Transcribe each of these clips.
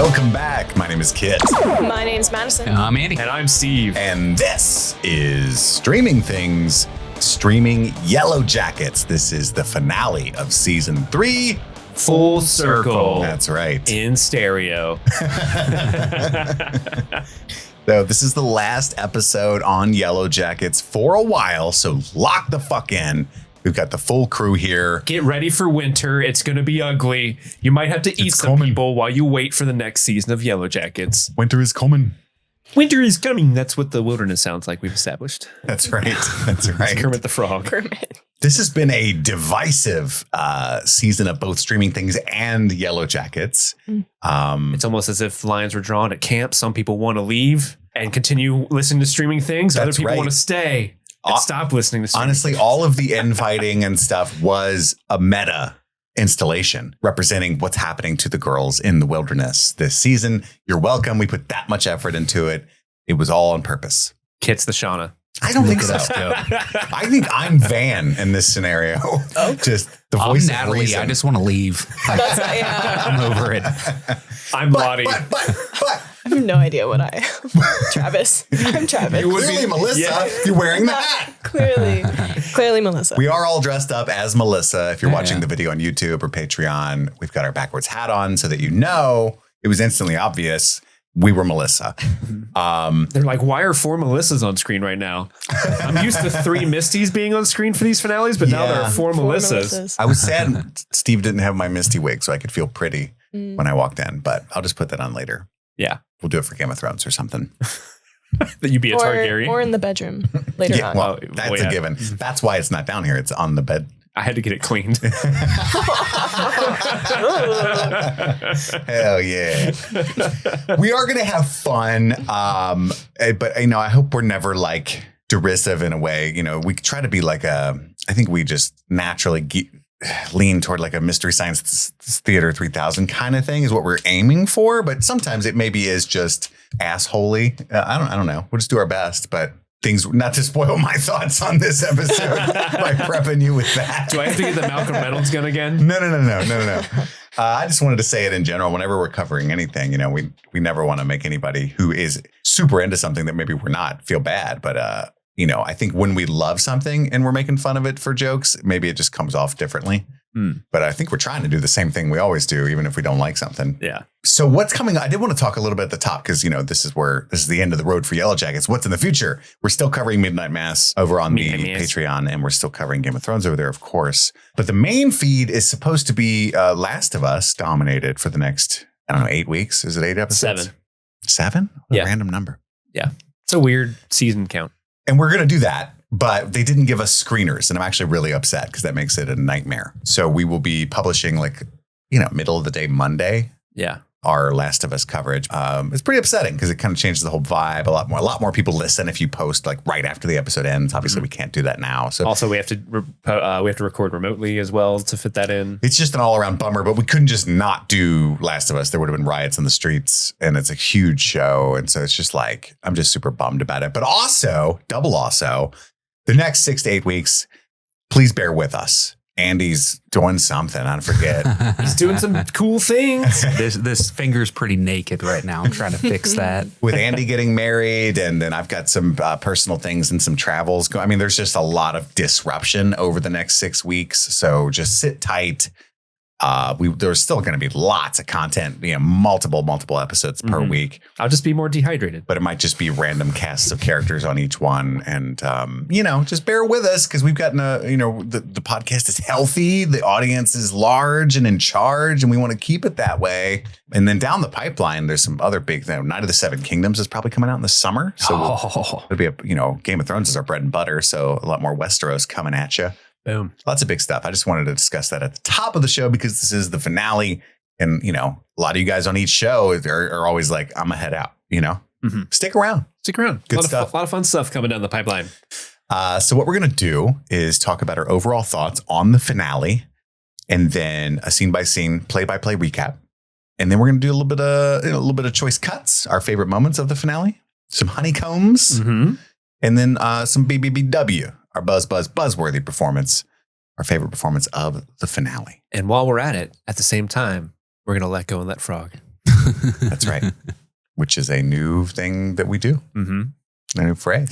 Welcome back. My name is Kit. My name's Madison. I'm Andy. And I'm Steve. And this is Streaming Things, streaming Yellowjackets. This is the finale of season 3. Full circle. That's right. In stereo. So this is the last episode on Yellowjackets for a while, so lock the fuck in. We've got the full crew here. Get ready for winter. It's going to be ugly. You might have to eat some people while you wait for the next season of Yellowjackets. Winter is coming. Winter is coming. That's what the wilderness sounds like, we've established. That's right. That's right. Kermit the Frog. Kermit. This has been a divisive season of both Streaming Things and Yellowjackets. It's almost as if lines were drawn at camp. Some people want to leave and continue listening to Streaming Things. That's Other people right. want to stay and stop listening to Streaming Honestly, Things. all of the infighting and stuff was a meta installation representing what's happening to the girls in the wilderness this season. You're welcome. We put that much effort into it. It was all on purpose. Kit's the Shauna. I don't think so. I think I'm Van in this scenario. Just the I'm voice of Natalie. reason. I just want to leave. I'm over it. I'm Lottie. But I have no idea what I am. Travis. I'm Travis. clearly, Melissa, yeah. you're wearing the hat. Clearly Melissa. We are all dressed up as Melissa. If you're watching the video on YouTube or Patreon, we've got our backwards hat on so that you know it was instantly obvious we were Melissa. They're like, why are 4 Melissas on screen right now? I'm used to 3 Misties being on screen for these finales, but now there are 4 Melissas. I was sad Steve didn't have my Misty wig so I could feel pretty when I walked in, but I'll just put that on later. Yeah. We'll do it for Game of Thrones or something. That you'd be a Targaryen. Or in the bedroom later on. Well, that's a given. That's why it's not down here. It's on the bed. I had to get it cleaned. Hell yeah. We are going to have fun. But, I hope we're never like derisive in a way. We try to be like I think we just naturally lean toward like a Mystery Science Theater 3000 kind of thing is what we're aiming for. But sometimes it maybe is just assholey. I don't know. We'll just do our best, but things not to spoil my thoughts on this episode by prepping you with that. Do I have to get the Malcolm Reynolds gun again? No. I just wanted to say it in general. Whenever we're covering anything, we never want to make anybody who is super into something that maybe we're not feel bad. But, I think when we love something and we're making fun of it for jokes, maybe it just comes off differently. But I think we're trying to do the same thing we always do, even if we don't like something. Yeah. So what's coming? I did want to talk a little bit at the top because, this is the end of the road for Yellowjackets. What's in the future? We're still covering Midnight Mass over on the Patreon, and we're still covering Game of Thrones over there, of course. But the main feed is supposed to be Last of Us dominated for the next, 8 weeks. Is it 8 episodes? 7. 7? Yeah. A random number. Yeah. It's a weird season count. And we're going to do that. But they didn't give us screeners, and I'm actually really upset because that makes it a nightmare. So we will be publishing middle of the day Monday. Yeah. Our Last of Us coverage. It's pretty upsetting because it kind of changes the whole vibe. A lot more people listen if you post like right after the episode ends. Obviously, we can't do that now. So also, we have to record remotely as well to fit that in. It's just an all around bummer. But we couldn't just not do Last of Us. There would have been riots in the streets, and it's a huge show. And so it's just like I'm just super bummed about it. But also, the next 6 to 8 weeks, please bear with us. Andy's doing something. I forget. He's doing some cool things. This finger's pretty naked right now. I'm trying to fix that. With Andy getting married, and then I've got some personal things and some travels. There's just a lot of disruption over the next 6 weeks. So just sit tight. There's still going to be lots of content, multiple episodes per week. I'll just be more dehydrated. But it might just be random casts of characters on each one. And, just bear with us because we've gotten the podcast is healthy. The audience is large and in charge, and we want to keep it that way. And then down the pipeline, there's some other big things. Night of the Seven Kingdoms is probably coming out in the summer. So it'll be Game of Thrones is our bread and butter. So a lot more Westeros coming at you. Boom. Lots of big stuff. I just wanted to discuss that at the top of the show because this is the finale. And, a lot of you guys on each show are always like, I'm going to head out, Stick around. Good stuff. A lot of fun stuff coming down the pipeline. So what we're going to do is talk about our overall thoughts on the finale and then a scene by scene, play by play recap. And then we're going to do a little bit of choice cuts, our favorite moments of the finale, some honeycombs, and then some BBBW. Our buzzworthy performance, our favorite performance of the finale. And while we're at it, at the same time, we're going to let go and let frog. That's right. Which is a new thing that we do. Mm-hmm. A new phrase.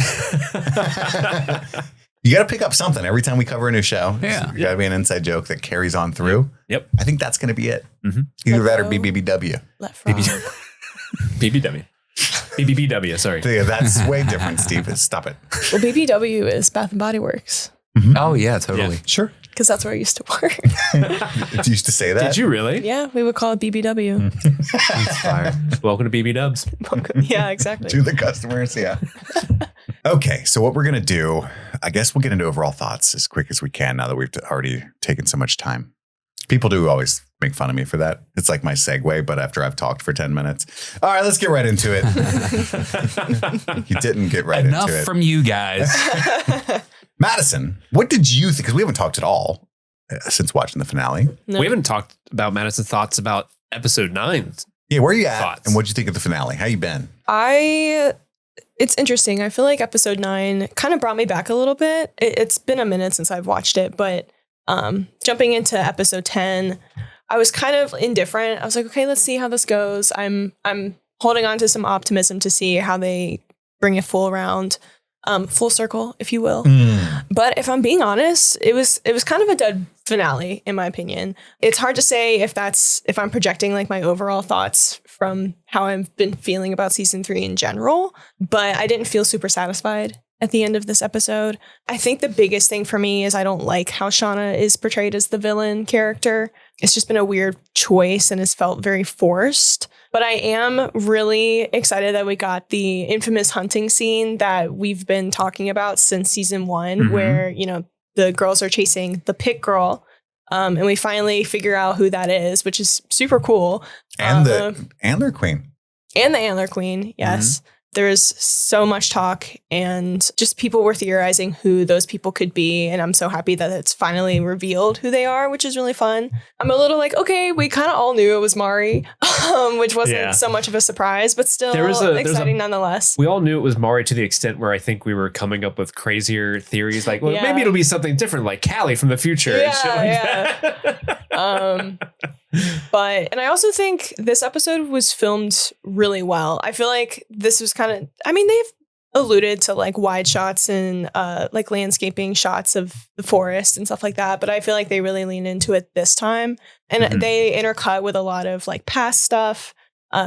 You got to pick up something every time we cover a new show. Yeah. You got to be an inside joke that carries on through. Yep. I think that's going to be it. Mm-hmm. Either that or BBBW. Let frog. BBW. BBBW, sorry. Yeah, that's way different, Steve. Stop it. Well, BBW is Bath and Body Works. Oh, yeah, totally. Yeah. Sure. Because that's where I used to work. You used to say that? Did you really? Yeah, we would call it BBW. That's fire. Welcome to BB Dubs. Yeah, exactly. To the customers, yeah. Okay, so what we're going to do, I guess we'll get into overall thoughts as quick as we can now that we've already taken so much time. People do always make fun of me for that. It's like my segue, but after I've talked for 10 minutes. All right, let's get right into it. You didn't get right Enough into it. from you guys. Madison, what did you think? Because we haven't talked at all since watching the finale. No. We haven't talked about Madison's thoughts about episode 9. Yeah, where are you at? Thoughts. And what'd you think of the finale? How you been? It's interesting. I feel like episode 9 kind of brought me back a little bit. It's been a minute since I've watched it, but jumping into episode 10, I was kind of indifferent. I was like, okay, let's see how this goes. I'm holding on to some optimism to see how they bring it full circle, if you will. But if I'm being honest, it was kind of a dead finale, in my opinion. It's hard to say if I'm projecting like my overall thoughts from how I've been feeling about season 3 in general, but I didn't feel super satisfied at the end of this episode. I think the biggest thing for me is I don't like how Shauna is portrayed as the villain character. It's just been a weird choice and has felt very forced. But I am really excited that we got the infamous hunting scene that we've been talking about since season 1, where, you know, the girls are chasing the pit girl. And we finally figure out who that is, which is super cool. And the Antler Queen. And the Antler Queen, yes. There's so much talk and just people were theorizing who those people could be. And I'm so happy that it's finally revealed who they are, which is really fun. I'm a little like, okay, we kind of all knew it was Mari, which wasn't so much of a surprise, but still exciting nonetheless. We all knew it was Mari to the extent where I think we were coming up with crazier theories. Like, well, maybe it'll be something different, like Callie from the future. And shit like that. And I also think this episode was filmed really well. I feel like this was kind of, I mean, they've alluded to like wide shots and like landscaping shots of the forest and stuff like that, but I feel like they really lean into it this time, and they intercut with a lot of like past stuff.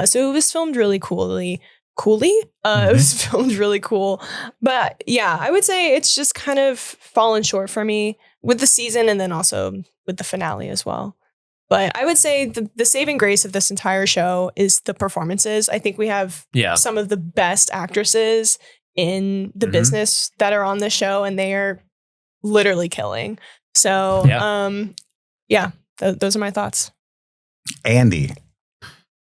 So it was filmed really coolly. It was filmed really cool. But yeah, I would say it's just kind of fallen short for me with the season and then also with the finale as well. But I would say the saving grace of this entire show is the performances. I think we have some of the best actresses in the business that are on the show, and they are literally killing. So, those are my thoughts. Andy.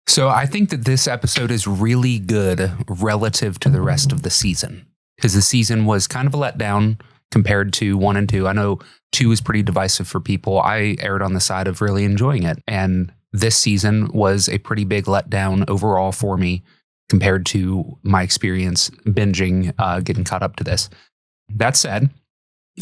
So I think that this episode is really good relative to the rest of the season, because the season was kind of a letdown compared to 1 and 2. I know 2 is pretty divisive for people. I erred on the side of really enjoying it. And this season was a pretty big letdown overall for me compared to my experience binging, getting caught up to this. That said,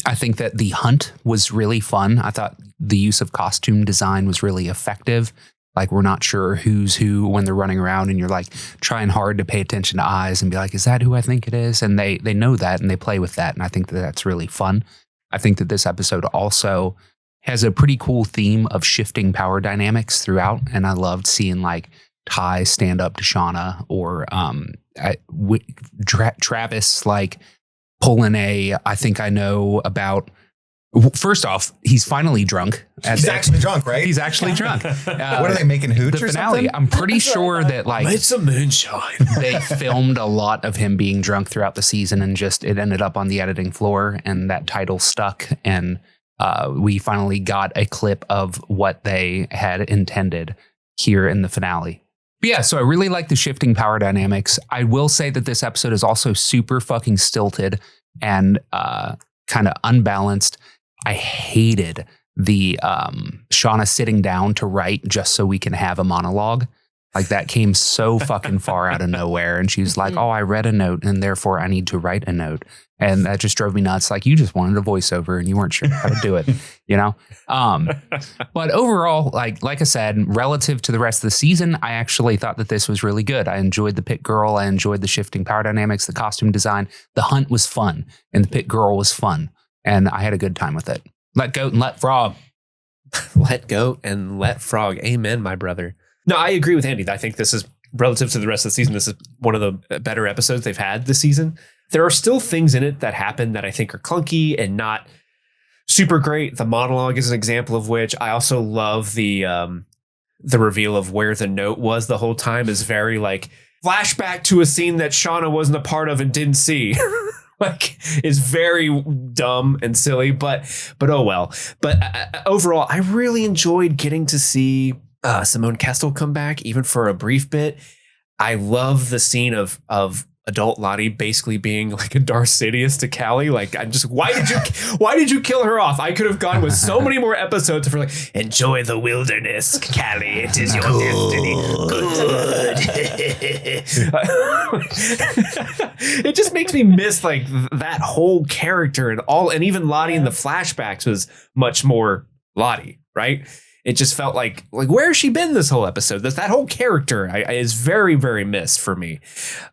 I think that the hunt was really fun. I thought the use of costume design was really effective. Like, we're not sure who's who when they're running around, and you're like trying hard to pay attention to eyes and be like, is that who I think it is? And they know that, and they play with that. And I think that that's really fun. I think that this episode also has a pretty cool theme of shifting power dynamics throughout. And I loved seeing like Tai stand up to Shauna, or Travis like pulling I think I know about. First off, he's finally drunk. He's actually drunk, right? He's actually drunk. What are they making, hooch the or finale, something? I'm pretty sure that like it's some moonshine. they filmed a lot of him being drunk throughout the season, and just it ended up on the editing floor, and that title stuck. And we finally got a clip of what they had intended here in the finale. But yeah, so I really like the shifting power dynamics. I will say that this episode is also super fucking stilted and kind of unbalanced. I hated the Shauna sitting down to write just so we can have a monologue. Like that came so fucking far out of nowhere. And she was like, oh, I read a note and therefore I need to write a note. And that just drove me nuts. Like you just wanted a voiceover and you weren't sure how to do it, you know? But overall, like I said, relative to the rest of the season, I actually thought that this was really good. I enjoyed the pit girl. I enjoyed the shifting power dynamics, the costume design. The hunt was fun and the pit girl was fun. And I had a good time with it. Let goat and let frog. Let goat and let frog. Amen, my brother. No, I agree with Andy. I think this is, relative to the rest of the season, this is one of the better episodes they've had this season. There are still things in it that happen that I think are clunky and not super great. The monologue is an example of which. I also love the reveal of where the note was the whole time is very like flashback to a scene that Shauna wasn't a part of and didn't see. Like is very dumb and silly, but oh well. But overall, I really enjoyed getting to see Simone Kestel come back, even for a brief bit. I love the scene of adult Lottie basically being like a Darth Sidious to Callie. Like, I'm just, why did you kill her off? I could have gone with so many more episodes for like, enjoy the wilderness, Callie. It is your destiny. Good. It just makes me miss like that whole character and even Lottie in the flashbacks was much more Lottie, right? It just felt like where has she been this whole episode? That whole character is very, very missed for me.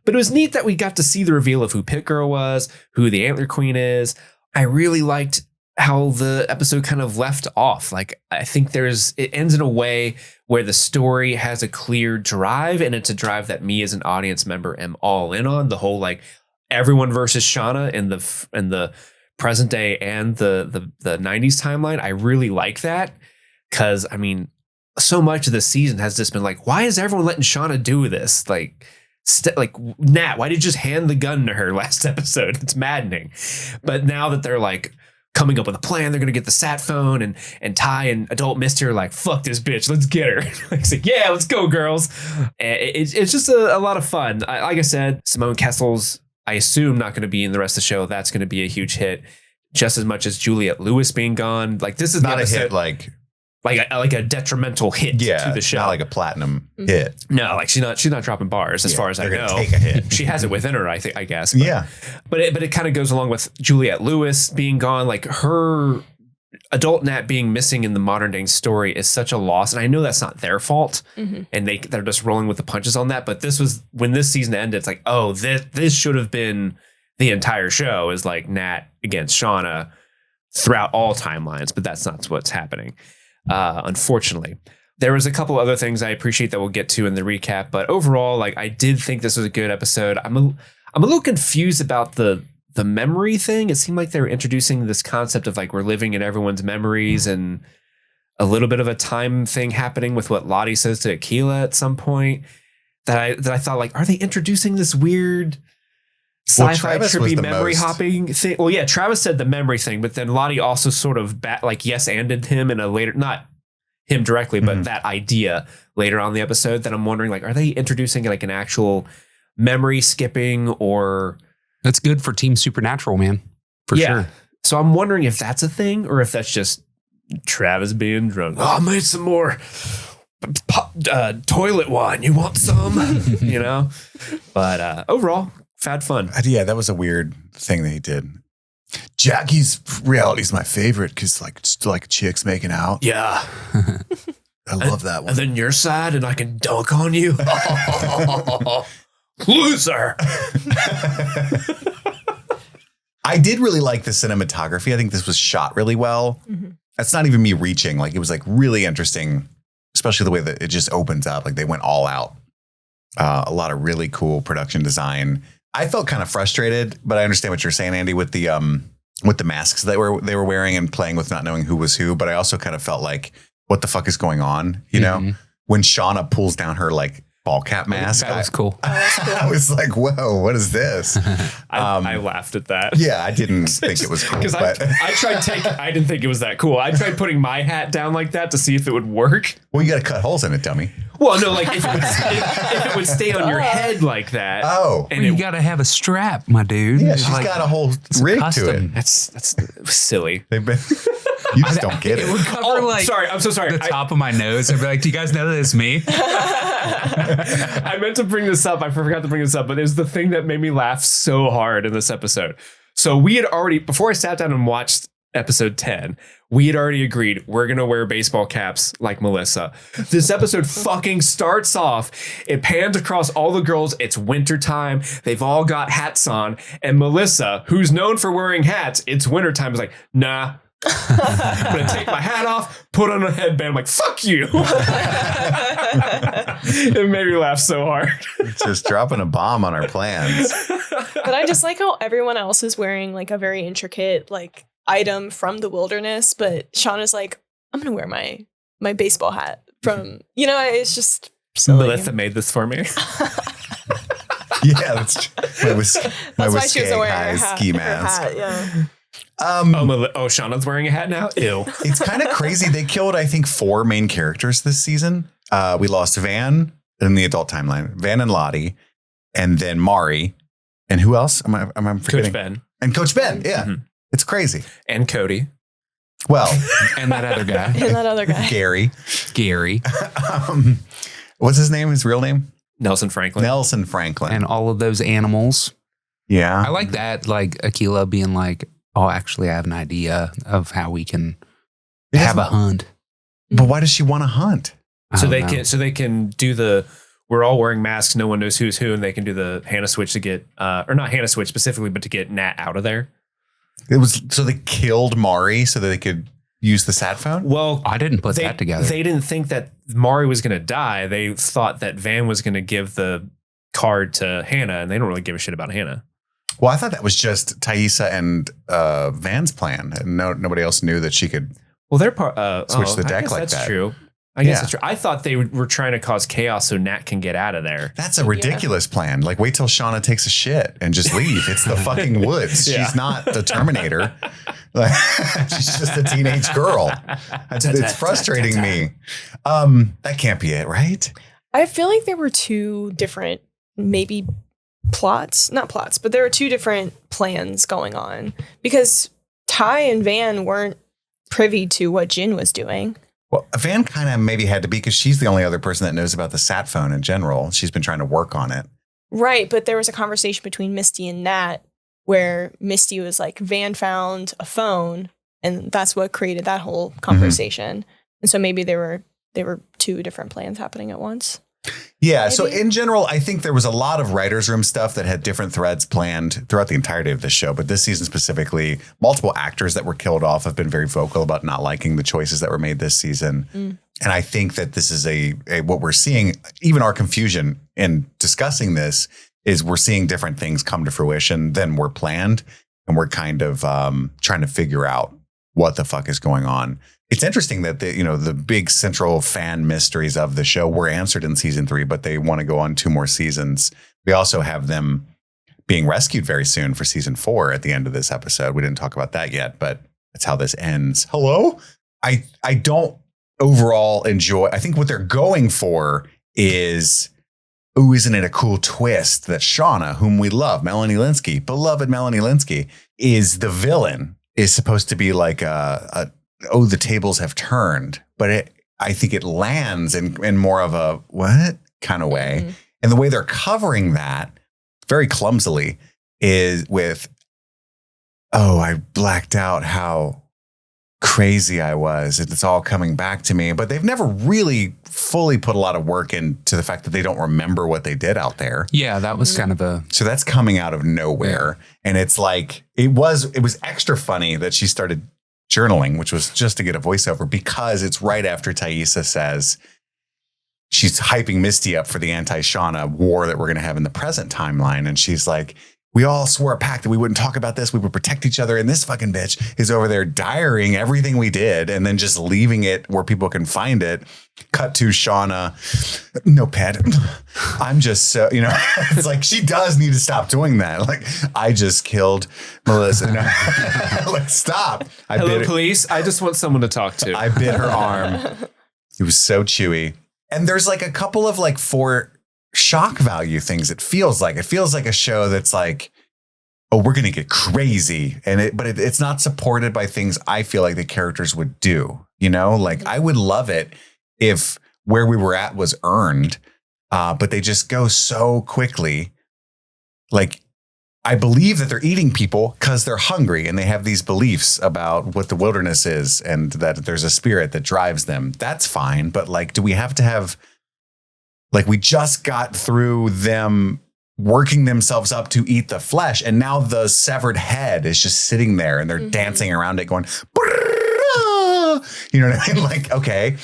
But it was neat that we got to see the reveal of who Pit Girl was, who the Antler Queen is. I really liked how the episode kind of left off. Like, I think it ends in a way where the story has a clear drive, and it's a drive that me as an audience member am all in on. The whole like everyone versus Shauna in the present day and the 90s timeline. I really like that. Because, I mean, so much of the season has just been like, why is everyone letting Shauna do this? Like Nat, why did you just hand the gun to her last episode? It's maddening. But now that they're like coming up with a plan, they're going to get the sat phone and Tai and adult Misty are like, fuck this bitch, let's get her. Like, say, yeah, let's go, girls. And it's just a lot of fun. Like I said, Simone Kestel's, I assume, not going to be in the rest of the show. That's going to be a huge hit. Just as much as Juliette Lewis being gone. Like, this is not a hit like a detrimental hit to the show. Not like a platinum hit. No, like she's not dropping bars as far as I know. Take a hit. She has it within her, I guess. But, But it kind of goes along with Juliette Lewis being gone. Like her adult Nat being missing in the modern day story is such a loss. And I know that's not their fault. Mm-hmm. And they're just rolling with the punches on that. But this was when this season ended, it's like, oh, this should have been the entire show is like Nat against Shauna throughout all timelines. But that's not what's happening. Unfortunately, there was a couple other things I appreciate that we'll get to in the recap, but overall, like I did think this was a good episode. I'm a little confused about the memory thing. It seemed like they were introducing this concept of like we're living in everyone's memories and a little bit of a time thing happening with what Lottie says to Akila at some point. That I thought like, are they introducing this weird sci-fi trippy memory hopping thing? Well, yeah, Travis said the memory thing, but then Lottie also sort of yes-anded him in a later, not him directly, but that idea later on in the episode that I'm wondering, like, are they introducing like an actual memory skipping or... That's good for Team Supernatural, man. For sure. So I'm wondering if that's a thing or if that's just Travis being drunk. Oh, I made some more toilet wine. You want some? You know? But overall... had fun. Yeah, that was a weird thing that he did. Jackie's reality is my favorite because like chicks making out. Yeah. I love that one. And then your side and I can dunk on you. Loser. I did really like the cinematography. I think this was shot really well. Mm-hmm. That's not even me reaching. Like it was like really interesting, especially the way that it just opens up. Like they went all out. A lot of really cool production design. I felt kind of frustrated, but I understand what you're saying, Andy, with the masks that they were wearing and playing with not knowing who was who. But I also kind of felt like, what the fuck is going on? You know, when Shauna pulls down her like ball cap mask. That was cool. I was like, whoa, what is this? I laughed at that. Yeah, I didn't think it was cool. Because I didn't think it was that cool. I tried putting my hat down like that to see if it would work. Well, you got to cut holes in it, dummy. Well, no, like if it would stay on your head like that. Oh. And you got to have a strap, my dude. Yeah, she's got a whole rig custom. to it. That's silly. They've been... You just don't get It it. would cover sorry, I'm so sorry. the top of my nose. I'd be like, do you guys know that it's me? I meant to bring this up. I forgot to bring this up, but it's the thing that made me laugh so hard in this episode. So we had already, before I sat down and watched episode 10, we had already agreed we're going to wear baseball caps like Melissa. This episode fucking starts off. It pans across all the girls. It's wintertime. They've all got hats on. And Melissa, who's known for wearing hats, it's wintertime, is like, nah. I'm going to take my hat off, put on a headband. I'm like, fuck you. It made me laugh so hard. Just dropping a bomb on our plans. But I just like how everyone else is wearing like a very intricate like item from the wilderness, but Shauna's like, I'm gonna wear my baseball hat from, it's just silly. Melissa made this for me. Yeah, that's true. That's why she was wearing her hat, ski her mask. hat, yeah. Shauna's wearing a hat now? Ew. It's kind of crazy. They killed, I think, 4 main characters this season. We lost Van in the adult timeline, Van and Lottie, and then Mari. And who else? Am I forgetting? Coach Ben. And Coach Ben. Yeah. Mhm. It's crazy. And Cody. Well, And that other guy, And that other guy. Gary. Gary, What's his name? His real name? Nelson Franklin. Nelson Franklin. and all of those animals. Yeah. I like that. Like Aquila being like, oh, actually, I have an idea of how we can have a hunt. But why does she want to hunt? So I they don't know. can do the, we're all wearing masks, no one knows who's who, and they can do the Hannah switch to get or not Hannah switch specifically, but to get Nat out of there. It was so they killed Mari so that they could use the sat phone. Well, I didn't put that together. They didn't think that Mari was going to die. They thought that Van was going to give the card to Hannah, and they don't really give a shit about Hannah. Well, I thought that was just Thaisa and Van's plan. And nobody else knew that she could. Well, they're part Switch the I deck guess like that's that. true. I guess Yeah. that's true. I thought they were trying to cause chaos so Nat can get out of there. That's a ridiculous plan. Like, wait till Shauna takes a shit and just leave. It's the fucking woods. Yeah. She's not the Terminator. Like, she's just a teenage girl. It's frustrating me. That can't be it, right? I feel like there were 2 different maybe not plots, but there were 2 different plans going on because Ty and Van weren't privy to what Jin was doing. Well, Van kind of maybe had to be because she's the only other person that knows about the sat phone in general. She's been trying to work on it. Right, but there was a conversation between Misty and Nat where Misty was like, Van found a phone, and that's what created that whole conversation. And so maybe there were 2 different plans happening at once. Yeah. So Maybe. in general, I think there was a lot of writer's room stuff that had different threads planned throughout the entirety of this show. But this season specifically, multiple actors that were killed off have been very vocal about not liking the choices that were made this season. And I think that this is a what we're seeing, even our confusion in discussing this is we're seeing different things come to fruition than were planned. And we're kind of trying to figure out what the fuck is going on. It's interesting that the big central fan mysteries of the show were answered in season 3, but they want to go on 2 more seasons. We also have them being rescued very soon for season 4 at the end of this episode. We didn't talk about that yet, but that's how this ends. Hello? I don't overall enjoy. I think what they're going for is, ooh, isn't it a cool twist that Shauna, whom we love, Melanie Linsky, beloved Melanie Linsky, is the villain, is supposed to be like oh, the tables have turned. But I think it lands in more of a what kind of way. Mm-hmm. And the way they're covering that very clumsily is with, oh, I blacked out how crazy I was. It's all coming back to me. But they've never really fully put a lot of work into the fact that they don't remember what they did out there. Yeah, that was kind of a. So that's coming out of nowhere. And it's like, it was extra funny that she started journaling, which was just to get a voiceover, because it's right after Thaisa says she's hyping Misty up for the anti-Shauna war that we're going to have in the present timeline. And she's like, we all swore a pact that we wouldn't talk about this. We would protect each other. And this fucking bitch is over there diarying everything we did and then just leaving it where people can find it. Cut to Shauna. No, Pat. I'm just so, it's like she does need to stop doing that. Like, I just killed Melissa. Like, stop. Hello, police. I just want someone to talk to. I bit her arm. It was so chewy. And there's like a couple of like 4 shock value things. It feels like a show that's like, oh, we're going to get crazy. But it's not supported by things I feel like the characters would do. You know, like I would love it if where we were at was earned, but they just go so quickly. Like, I believe that they're eating people because they're hungry and they have these beliefs about what the wilderness is and that there's a spirit that drives them. That's fine. But like, do we have to have, like, we just got through them working themselves up to eat the flesh. And now the severed head is just sitting there and they're dancing around it going, you know what I mean? Like, okay.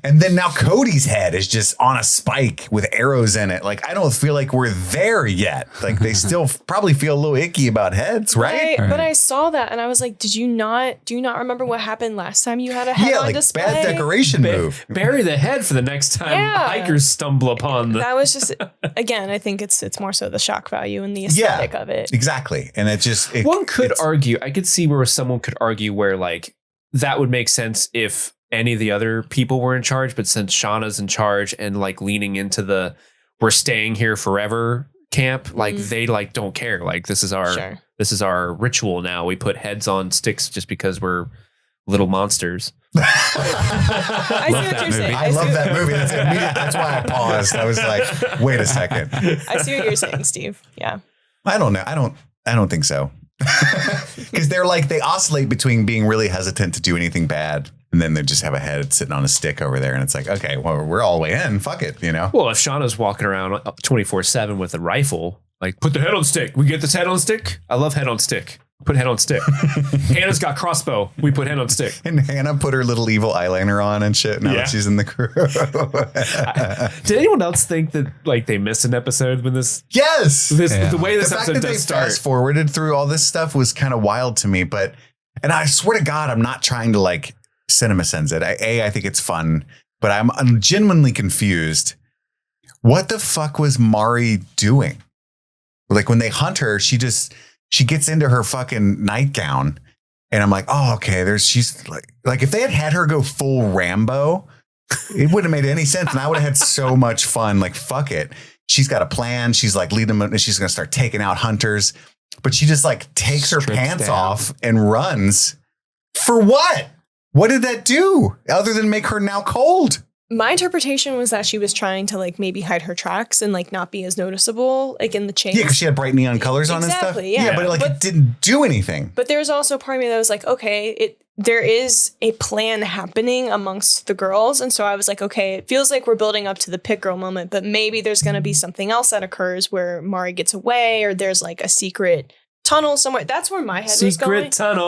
And then now Cody's head is just on a spike with arrows in it. Like, I don't feel like we're there yet. Like, they still probably feel a little icky about heads, right? But I saw that and I was like, do you not remember what happened last time you had a head on display? Bad decoration move. Bury the head for the next time hikers stumble upon the. That was just, again, I think it's more so the shock value and the aesthetic of it. Exactly. And it just. One could argue, I could see where someone could argue where, like, that would make sense if any of the other people were in charge, but since Shauna's in charge and like leaning into the we're staying here forever camp, like they like don't care. Like this is our ritual now. We put heads on sticks just because we're little monsters. I see what you're saying. I love that movie. That's why I paused. I was like, wait a second. I see what you're saying, Steve. Yeah. I don't know. I don't think so. Because they're like, they oscillate between being really hesitant to do anything bad. And then they just have a head sitting on a stick over there. And it's like, okay, well, we're all the way in. Fuck it, you know? Well, if Shauna's walking around 24/7 with a rifle, like, put the head on stick. We get this head on stick. I love head on stick. Put head on stick. Hannah's got crossbow. We put head on stick. And Hannah put her little evil eyeliner on and shit. Now that she's in the crew. Did anyone else think that like they missed an episode when this? Yes. The way this the fact episode that they does start. fast forwarded through all this stuff was kind of wild to me. And I swear to God, I'm not trying to like cinema sends it. I think it's fun, but I'm genuinely confused. What the fuck was Mari doing? Like when they hunt her, she gets into her fucking nightgown and I'm like, oh, okay. She's like, if they had her go full Rambo, it wouldn't have made any sense. And I would have had so much fun. Like, fuck it. She's got a plan. She's like leading them and she's going to start taking out hunters, but she just like takes her pants off and runs for what? What did that do other than make her now cold? My interpretation was that she was trying to like maybe hide her tracks and like not be as noticeable like in the chains. Yeah, because she had bright neon colors on and stuff. Yeah, but it didn't do anything. But there's also a part of me that was like, okay, there is a plan happening amongst the girls. And so I was like, okay, it feels like we're building up to the pit girl moment, but maybe there's going to be something else that occurs where Mari gets away or there's like a secret tunnel somewhere. That's where my head was going. Secret tunnel.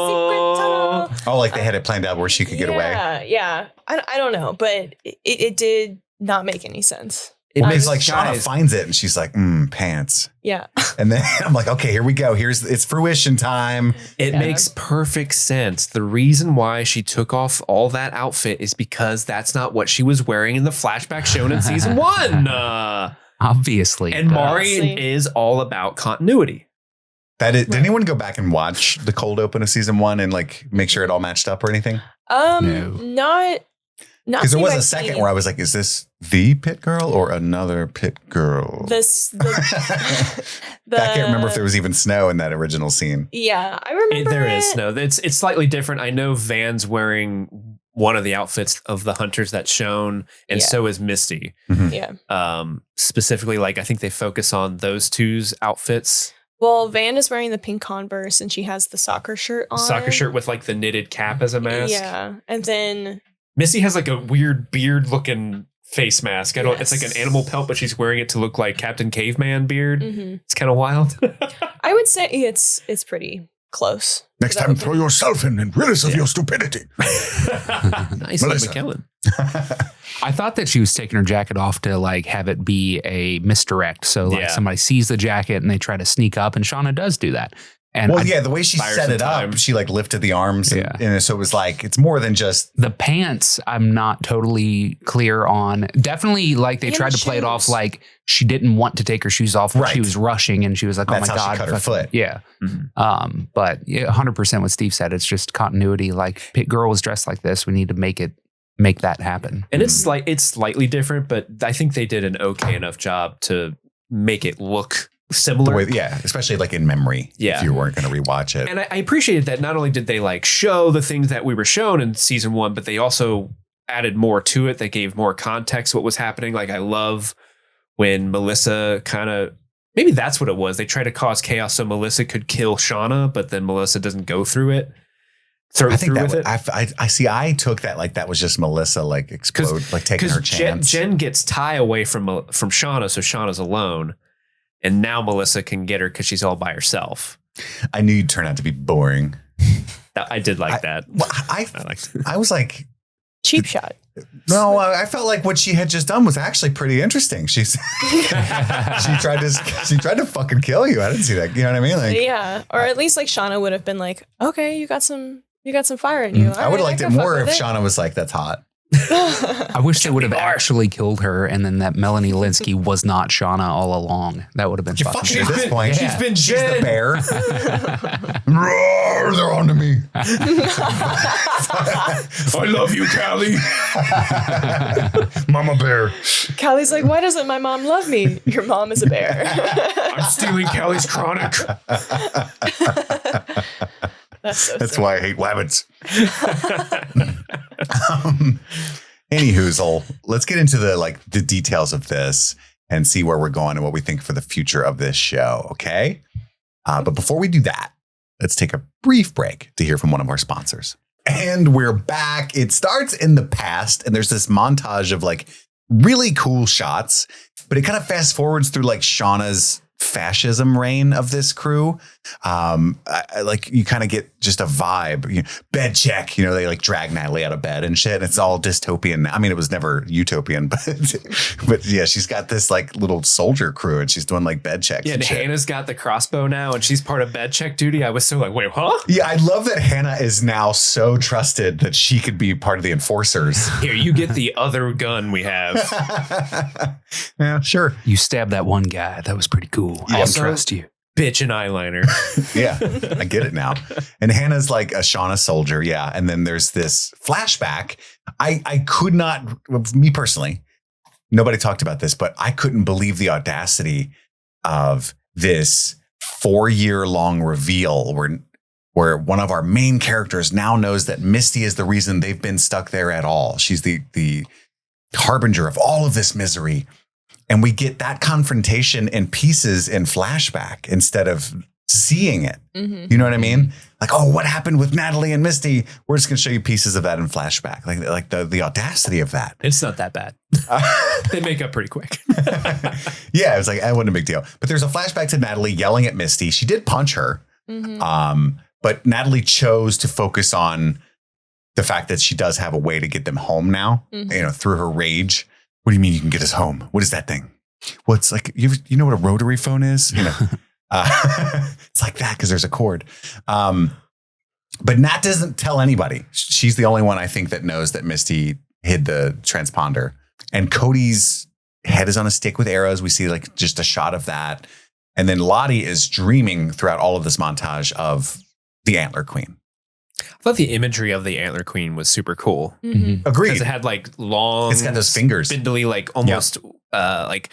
Oh, like they had it planned out where she could get away. Yeah. I don't know, but it did not make any sense. It's like Shauna finds it and she's like, pants. Yeah. And then I'm like, okay, here we go. It's fruition time. It makes perfect sense. The reason why she took off all that outfit is because that's not what she was wearing in the flashback shown in season 1. Obviously. And Mari is all about continuity. Did anyone go back and watch the cold open of season 1 and like make sure it all matched up or anything? No. Not because there was a second where I was like, is this the pit girl or another pit girl? I can't remember if there was even snow in that original scene. Yeah, I remember there is snow. It's slightly different. I know Van's wearing one of the outfits of the hunters that's shown, and so is Misty. Mm-hmm. Yeah. Specifically, like I think they focus on those two's outfits. Well, Van is wearing the pink Converse and she has the soccer shirt on. Soccer shirt with like the knitted cap as a mask. Yeah. And then Missy has like a weird beard looking face mask. It's like an animal pelt, but she's wearing it to look like Captain Caveman beard. Mm-hmm. It's kind of wild. I would say it's pretty close. Next time, throw yourself in and rid us of your stupidity. Nice, McKellen. I thought that she was taking her jacket off to like have it be a misdirect. So like somebody sees the jacket and they try to sneak up, and Shauna does do that. And the way she set it up, she like lifted the arms, and so it was like it's more than just the pants. I'm not totally clear on. Definitely, like they tried to play it off like she didn't want to take her shoes off. Right. She was rushing, and she was like, "Oh my god!" She cut her foot. Yeah. Mm-hmm. But 100% what Steve said. It's just continuity. Like Pit Girl was dressed like this. We need to make that happen. And it's slightly different, but I think they did an okay enough job to make it look similar. Especially like in memory. Yeah. If you weren't going to rewatch it. And I appreciated that not only did they like show the things that we were shown in season 1, but they also added more to it. They gave more context to what was happening. Like I love when Melissa maybe that's what it was. They tried to cause chaos so Melissa could kill Shauna, but then Melissa doesn't go through it. I think I took that like that was just Melissa like explode, like taking her chance. Jen gets Tai away from Shauna, so Shauna's alone. And now Melissa can get her because she's all by herself. I knew you'd turn out to be boring. I did like that. I was like, cheap shot. No, I felt like what she had just done was actually pretty interesting. She tried to fucking kill you. I didn't see that. You know what I mean? Like, yeah, or at least like Shauna would have been like, okay, you got some fire in you. I would have liked it more if Shauna was like, that's hot. I wish they would have actually killed her, and then that Melanie Linsky was not Shauna all along. That would have been fucking at this point. She's the bear. Roar, they're on to me. I love you, Callie. Mama bear. Callie's like, why doesn't my mom love me? Your mom is a bear. I'm stealing Callie's chronic. That's why I hate wabbits. Anyhoozle, let's get into the details of this and see where we're going and what we think for the future of this show. Okay. But before we do that, let's take a brief break to hear from one of our sponsors. And we're back. It starts in the past, and there's this montage of like really cool shots, but it kind of fast forwards through like Shauna's fascism reign of this crew. Like you kind of get just a vibe. Bed check. They like drag Natalie out of bed and shit. It's all dystopian. I mean, it was never utopian, but yeah, she's got this like little soldier crew, and she's doing like bed checks. Yeah, and Hannah's got the crossbow now, and she's part of bed check duty. I was so like, wait, huh? Yeah, I love that Hannah is now so trusted that she could be part of the enforcers. Here, you get the other gun we have. Yeah, sure. You stabbed that one guy. That was pretty cool. I don't trust you. Bitch and eyeliner. Yeah, I get it now. And Hannah's like a Shauna soldier. Yeah. And then there's this flashback. I could not, me personally, nobody talked about this, but I couldn't believe the audacity of this 4-year-long reveal where one of our main characters now knows that Misty is the reason they've been stuck there at all. She's the harbinger of all of this misery. And we get that confrontation in pieces in flashback instead of seeing it. Mm-hmm. You know what I mean? Like, oh, what happened with Natalie and Misty? We're just going to show you pieces of that in flashback. Like the audacity of that. It's not that bad. They make up pretty quick. Yeah, it was like, it wasn't a big deal. But there's a flashback to Natalie yelling at Misty. She did punch her. Mm-hmm. But Natalie chose to focus on the fact that she does have a way to get them home now, through her rage. What do you mean you can get us home? What is that thing? Well, it's like, you know what a rotary phone is? It's like that because there's a cord. But Nat doesn't tell anybody. She's the only one I think that knows that Misty hid the transponder. And Cody's head is on a stick with arrows. We see like just a shot of that. And then Lottie is dreaming throughout all of this montage of the Antler Queen. I thought the imagery of the Antler Queen was super cool. Mm-hmm. Agreed. Because it had like long, it's got those fingers, spindly, like almost like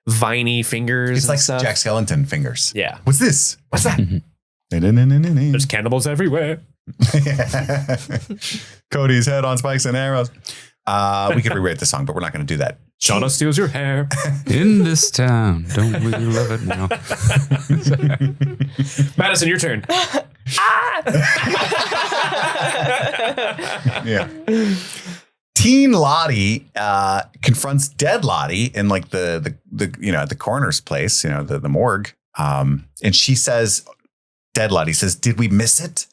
viney fingers. It's like stuff. Jack Skellington fingers. Yeah. What's this? What's that? There's cannibals everywhere. Cody's head on spikes and arrows. We could rewrite the song, but we're not going to do that. Shauna steals your hair. In this town, don't we love it now? Madison, your turn. Yeah. Teen Lottie confronts dead Lottie in like the at the coroner's place, the morgue. And she says, dead Lottie says, "Did we miss it?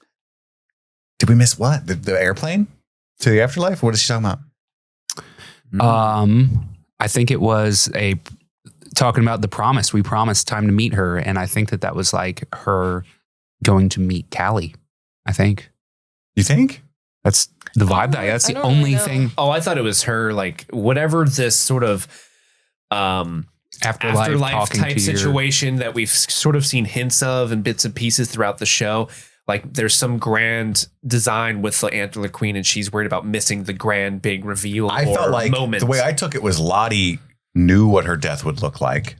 Did we miss what? The airplane to the afterlife? What is she talking about?" I think it was talking about the promise. We promised time to meet her, and I think that was like her going to meet Callie. I think. You think? That's the vibe. That's the only thing. Oh, I thought it was her, like whatever this sort of afterlife type situation that we've sort of seen hints of and bits and pieces throughout the show. Like there's some grand design with the Antler Queen, and she's worried about missing the grand big reveal. I felt like moment. The way I took it was Lottie knew what her death would look like,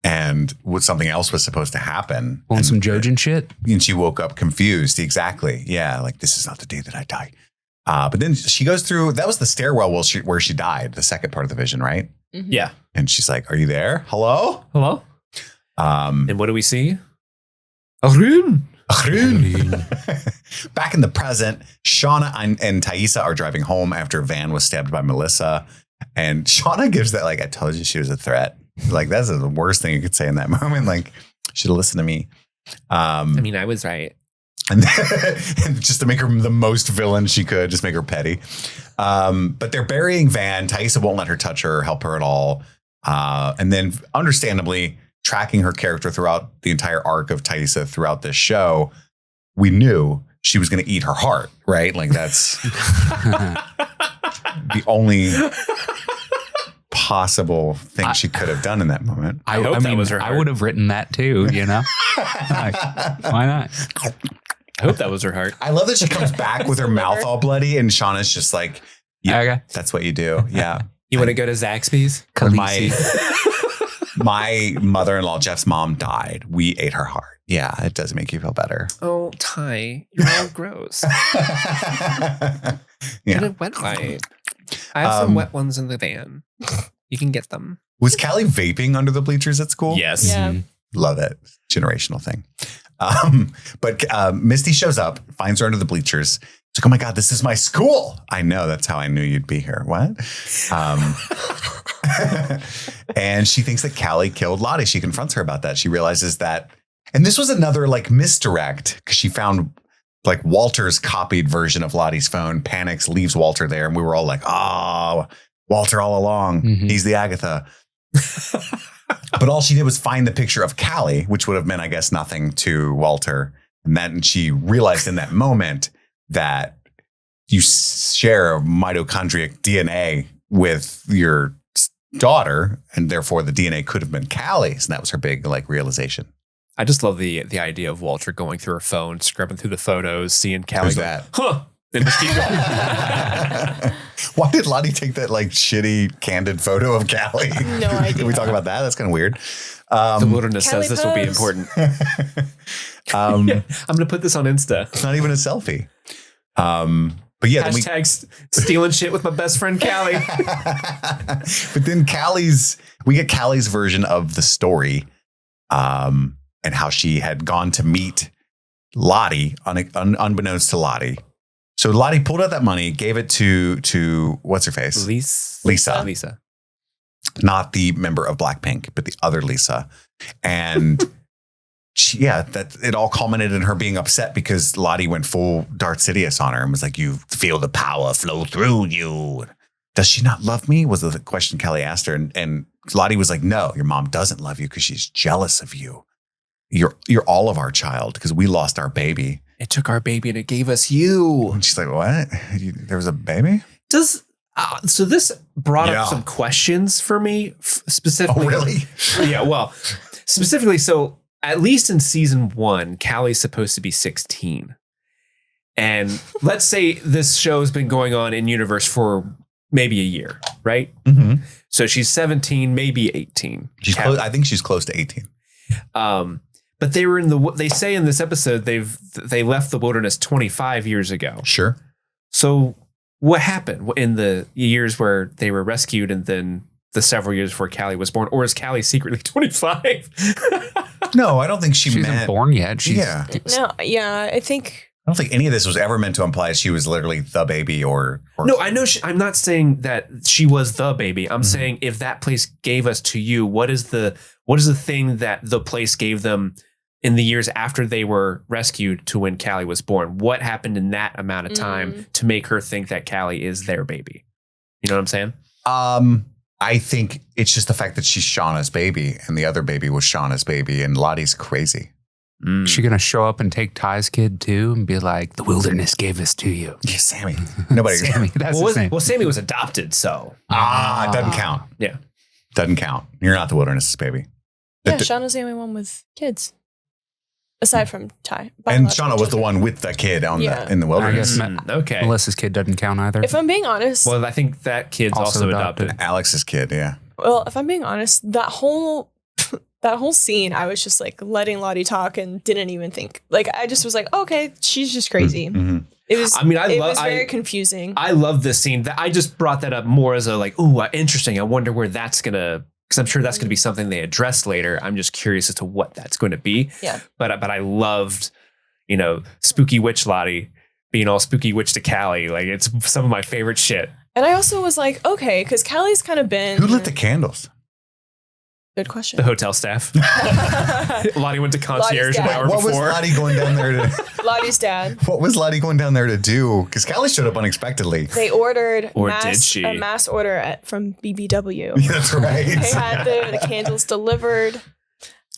and and something else was supposed to happen. Pulling some Jojen shit. And she woke up confused. Exactly. Yeah. Like, this is not the day that I die. But then she goes through, that was the stairwell where she died, the second part of the vision, right? Mm-hmm. Yeah. And she's like, are you there? Hello? Hello? And what do we see? Arun. Back in the present, Shauna and Thaisa are driving home after Van was stabbed by Melissa. And Shauna gives that, like, I told you she was a threat. Like, that's the worst thing you could say in that moment. Like, should have listened to me. I mean, I was right. And just to make her the most villain she could, just make her petty. But they're burying Van. Thaisa won't let her touch her or help her at all. And then, understandably, tracking her character throughout the entire arc of Thaisa throughout this show, we knew she was going to eat her heart, right? Like, that's the only possible thing she could have done in that moment. I hope that was her heart. I would have written that too, you know? Like, why not? I hope that was her heart. I love that she comes back with her mouth all bloody and Shauna's just like, yeah, Okay. that's what you do. Yeah. You want to go to Zaxby's? My mother-in-law, Jeff's mom, died. We ate her heart. Yeah, it does make you feel better. Oh, Tai, you're all gross. Yeah. Get a wet wipe. I have some wet ones in the van. You can get them. Was Callie vaping under the bleachers at school? Yes. Yeah. Love it. Generational thing. But Misty shows up, finds her under the bleachers. It's like, oh my God, this is my school. I know. That's how I knew you'd be here. What? And she thinks that Callie killed Lottie. She confronts her about that. She realizes that. And this was another like misdirect because she found like Walter's copied version of Lottie's phone, panics, leaves Walter there. And we were all like, oh, Walter all along. Mm-hmm. He's the Agatha. But all she did was find the picture of Callie, which would have meant, I guess, nothing to Walter. And then she realized in that moment that you share mitochondrial DNA with your daughter, and therefore the DNA could have been Callie's. And that was her big like realization. I just love the idea of Walter going through her phone, scrubbing through the photos, seeing Callie. Who's go, that? Huh. Then just keep going. Why did Lottie take that like shitty candid photo of Callie? No idea. Can we talk about that? That's kind of weird. The wilderness Callie says this will be pose. important. I'm going to put this on Insta. It's not even a selfie. But yeah, Hashtag stealing shit with my best friend Callie. but then we get Callie's version of the story, and how she had gone to meet Lottie unbeknownst to Lottie. So Lottie pulled out that money, gave it to what's her face? Lisa. Not the member of Blackpink, but the other Lisa. And that it all culminated in her being upset because Lottie went full Darth Sidious on her and was like, you feel the power flow through you. Does she not love me? Was the question Callie asked her. And Lottie was like, no, your mom doesn't love you because she's jealous of you. You're all of our child because we lost our baby. It took our baby and it gave us you. And she's like, what? There was a baby? So this brought up some questions for me specifically. Oh, really? Yeah, well, specifically, so at least in season 1, Callie's supposed to be 16. And let's say this show's been going on in universe for maybe a year, right? Mm-hmm. So she's 17, maybe 18. I think she's close to 18. But they were they say in this episode, they left the wilderness 25 years ago. Sure. So what happened in the years where they were rescued and then the several years before Callie was born? Or is Callie secretly 25? No, I don't think she isn't meant born yet. No, yeah, I think. I don't think any of this was ever meant to imply she was literally the baby or No, I know. I'm not saying that she was the baby. I'm saying if that place gave us to you, what is the thing that the place gave them in the years after they were rescued to when Callie was born? What happened in that amount of time to make her think that Callie is their baby? You know what I'm saying? I think it's just the fact that she's Shauna's baby and the other baby was Shauna's baby and Lottie's crazy. Is she going to show up and take Ty's kid too and be like, the wilderness gave us to you? Yeah, Sammy. Nobody. Sammy, that's his name. Well, Sammy was adopted, so. It doesn't count. Yeah. Doesn't count. You're not the wilderness's baby. Yeah, Shauna's the only one with kids. Aside from Tai. And Shauna was the one with the kid in the wilderness. I guess Okay. Melissa's kid doesn't count either. If I'm being honest. Well, I think that kid's also adopted. Alex's kid, yeah. Well, if I'm being honest, that whole that whole scene, I was just like letting Lottie talk and didn't even think. Like, I just was like, okay, she's just crazy. Mm-hmm. It was. I mean, it was very confusing. I love this scene. I just brought that up more as a like, ooh, interesting. I wonder where that's gonna, because I'm sure that's gonna be something they address later. I'm just curious as to what that's going to be. Yeah. But I loved, spooky witch Lottie being all spooky witch to Callie. Like, it's some of my favorite shit. And I also was like, okay, because Callie's kind of been. Who lit the candles? Good question. The hotel staff. Lottie went to concierge an hour What before. was Lottie going down there to? Lottie's dad. What was Lottie going down there to do? Because Callie showed up unexpectedly. They ordered Or did she? a mass order from BBW. Yeah, that's right. They had the candles delivered.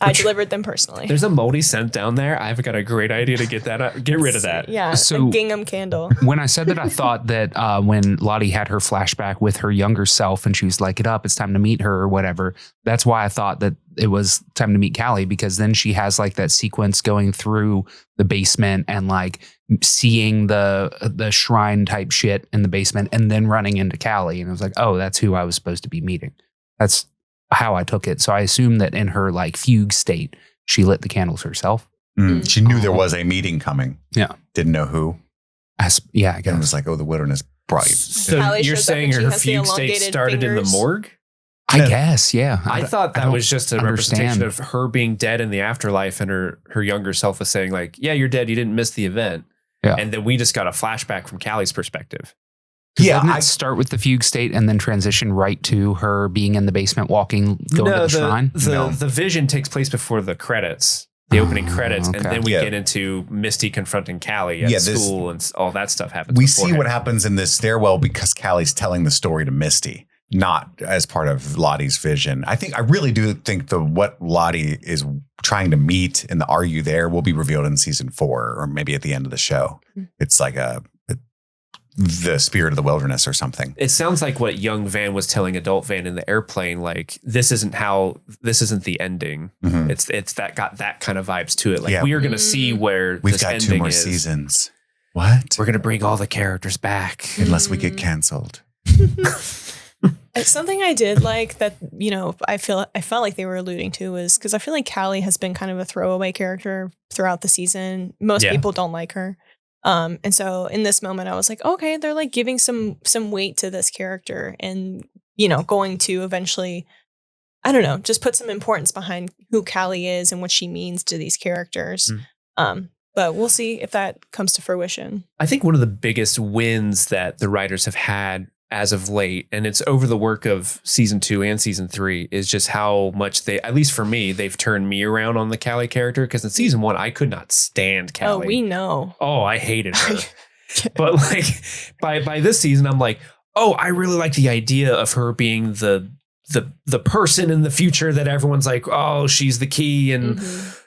I delivered them personally. There's a moldy scent down there. I've got a great idea to get that up. Get rid of that. Yeah, So- a gingham candle. When I said that, I thought that when Lottie had her flashback with her younger self and she was like, "Get up, it's time to meet her," or whatever. That's why I thought that it was time to meet Callie, because then she has like that sequence going through the basement and like seeing the shrine type shit in the basement and then running into Callie. And I was like, oh, that's who I was supposed to be meeting. That's how I took it. So I assume that in her like fugue state, she lit the candles herself. She knew there was a meeting coming. Yeah. Didn't know who. Yeah, I guess. And was like, oh, the wilderness brought you. So Callie you're shows up saying and she her has the fugue state elongated started in the fingers. morgue? I guess, yeah. I thought that don't was just a representation of her being dead in the afterlife, and her younger self was saying like, yeah, you're dead. You didn't miss the event. Yeah. And then we just got a flashback from Callie's perspective. Yeah, Doesn't it start with the fugue state and then transition right to her being in the basement, walking, going to the shrine? The vision takes place before the credits, the opening credits, and okay. then we Yeah. get into Misty confronting Callie at school, and all that stuff happens. we see beforehand. what happens in this stairwell because Callie's telling the story to Misty, not as part of Lottie's vision. I really do think what Lottie is trying to meet in the "Are You There" will be revealed in season 4 or maybe at the end of the show. It's like the spirit of the wilderness or something. It sounds like what young Van was telling adult Van in the airplane. Like, this isn't the ending. Mhm. It's got that kind of vibes to it. Like, Yeah. we are going to see where We've this got 2 ending more is. seasons. What? We're going to bring all the characters back. Unless we get canceled. It's something I did like that, I felt like they were alluding to was because I feel like Callie has been kind of a throwaway character throughout the season. Most people don't like her. And so in this moment I was like, okay, they're like giving some weight to this character and, going to eventually, I don't know, just put some importance behind who Callie is and what she means to these characters. But we'll see if that comes to fruition. I think one of the biggest wins that the writers have had as of late, and it's over the work of season 2 and season 3, is just how much at least for me, they've turned me around on the Callie character. Because in season 1, I could not stand Callie. Oh, we know. Oh, I hated her. But like by this season, I'm like, oh, I really like the idea of her being the person in the future that everyone's like, oh, she's the key, and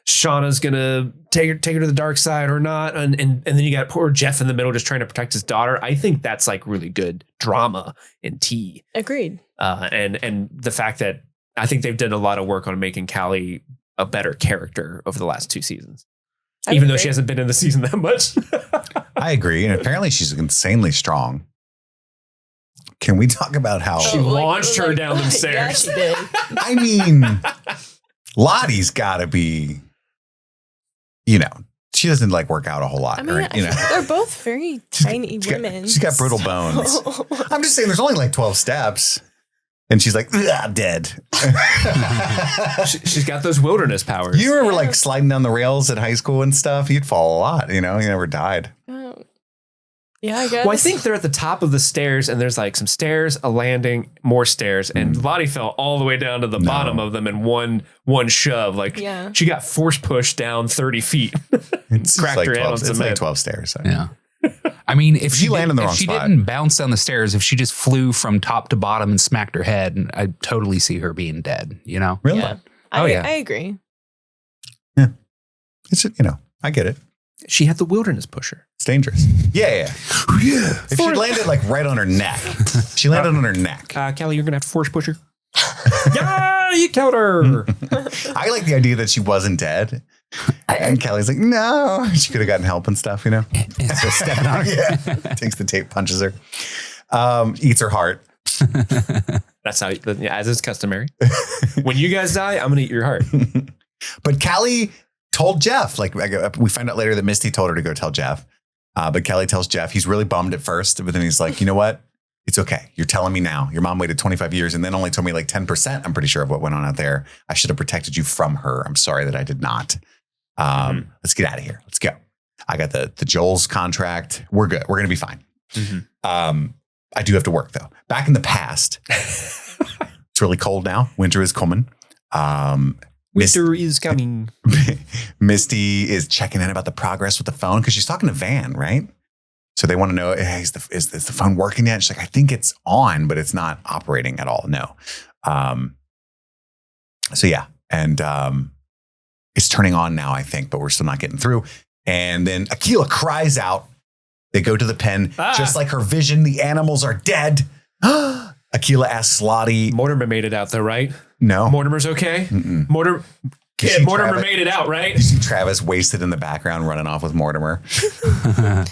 Shauna's gonna take her to the dark side or not, and then you got poor Jeff in the middle just trying to protect his daughter. I think that's like really good drama and tea. Agreed. And the fact that I think they've done a lot of work on making Callie a better character over the last 2 seasons, even though she hasn't been in the season that much. I agree. And apparently she's insanely strong. Can we talk about how She launched her down them Yeah, stairs. she did. I mean, Lottie's got to be, she doesn't like work out a whole lot. I mean, they're both very tiny women. She's got brittle bones. I'm just saying there's only like 12 steps. And she's like, I'm dead. She's got those wilderness powers. You remember like sliding down the rails at high school and stuff? You'd fall a lot, you never died. Yeah, I guess. Well, I think they're at the top of the stairs, and there's like some stairs, a landing, more stairs, and Lottie fell all the way down to the bottom of them in one shove. Like, she got force pushed down 30 feet. It's cracked like her head 12, on it's cement. like 12 stairs. Yeah. I mean, if she landed in the wrong if she spot. didn't bounce down the stairs, if she just flew from top to bottom and smacked her head, I'd totally see her being dead, Really? Yeah. Oh, yeah. I agree. Yeah. It's, I get it. She had the wilderness pusher. It's dangerous. Yeah. If she landed like right on her neck. She landed on her neck. Callie, you're going to have to force push her. Yeah, you killed her. I like the idea that she wasn't dead. And Kelly's like, no. She could have gotten help and stuff, It's just stepping on her. Yeah. Takes the tape, punches her. Eats her heart. That's how, as is customary. When you guys die, I'm going to eat your heart. But Callie told Jeff, like we find out later that Misty told her to go tell Jeff. But Callie tells Jeff, he's really bummed at first, but then he's like, you know what? It's okay. You're telling me now. Your mom waited 25 years and then only told me like 10%. I'm pretty sure of what went on out there. I should have protected you from her. I'm sorry that I did not. Let's get out of here. Let's go. I got the Joel's contract. We're good. We're going to be fine. I do have to work though. Back in the past, it's really cold now. Winter is coming. Winter is coming. Misty is checking in about the progress with the phone because she's talking to Van, right? So they want to know, hey, is the phone working yet? She's like, I think it's on, but it's not operating at all. No. So yeah. And it's turning on now, I think, but we're still not getting through. And then Akilah cries out. They go to the pen, just like her vision. The animals are dead. Akilah asks Lottie. Mortimer made it out though, right? No. Mortimer's okay? Mortimer made it out, right? You see Travis wasted in the background running off with Mortimer.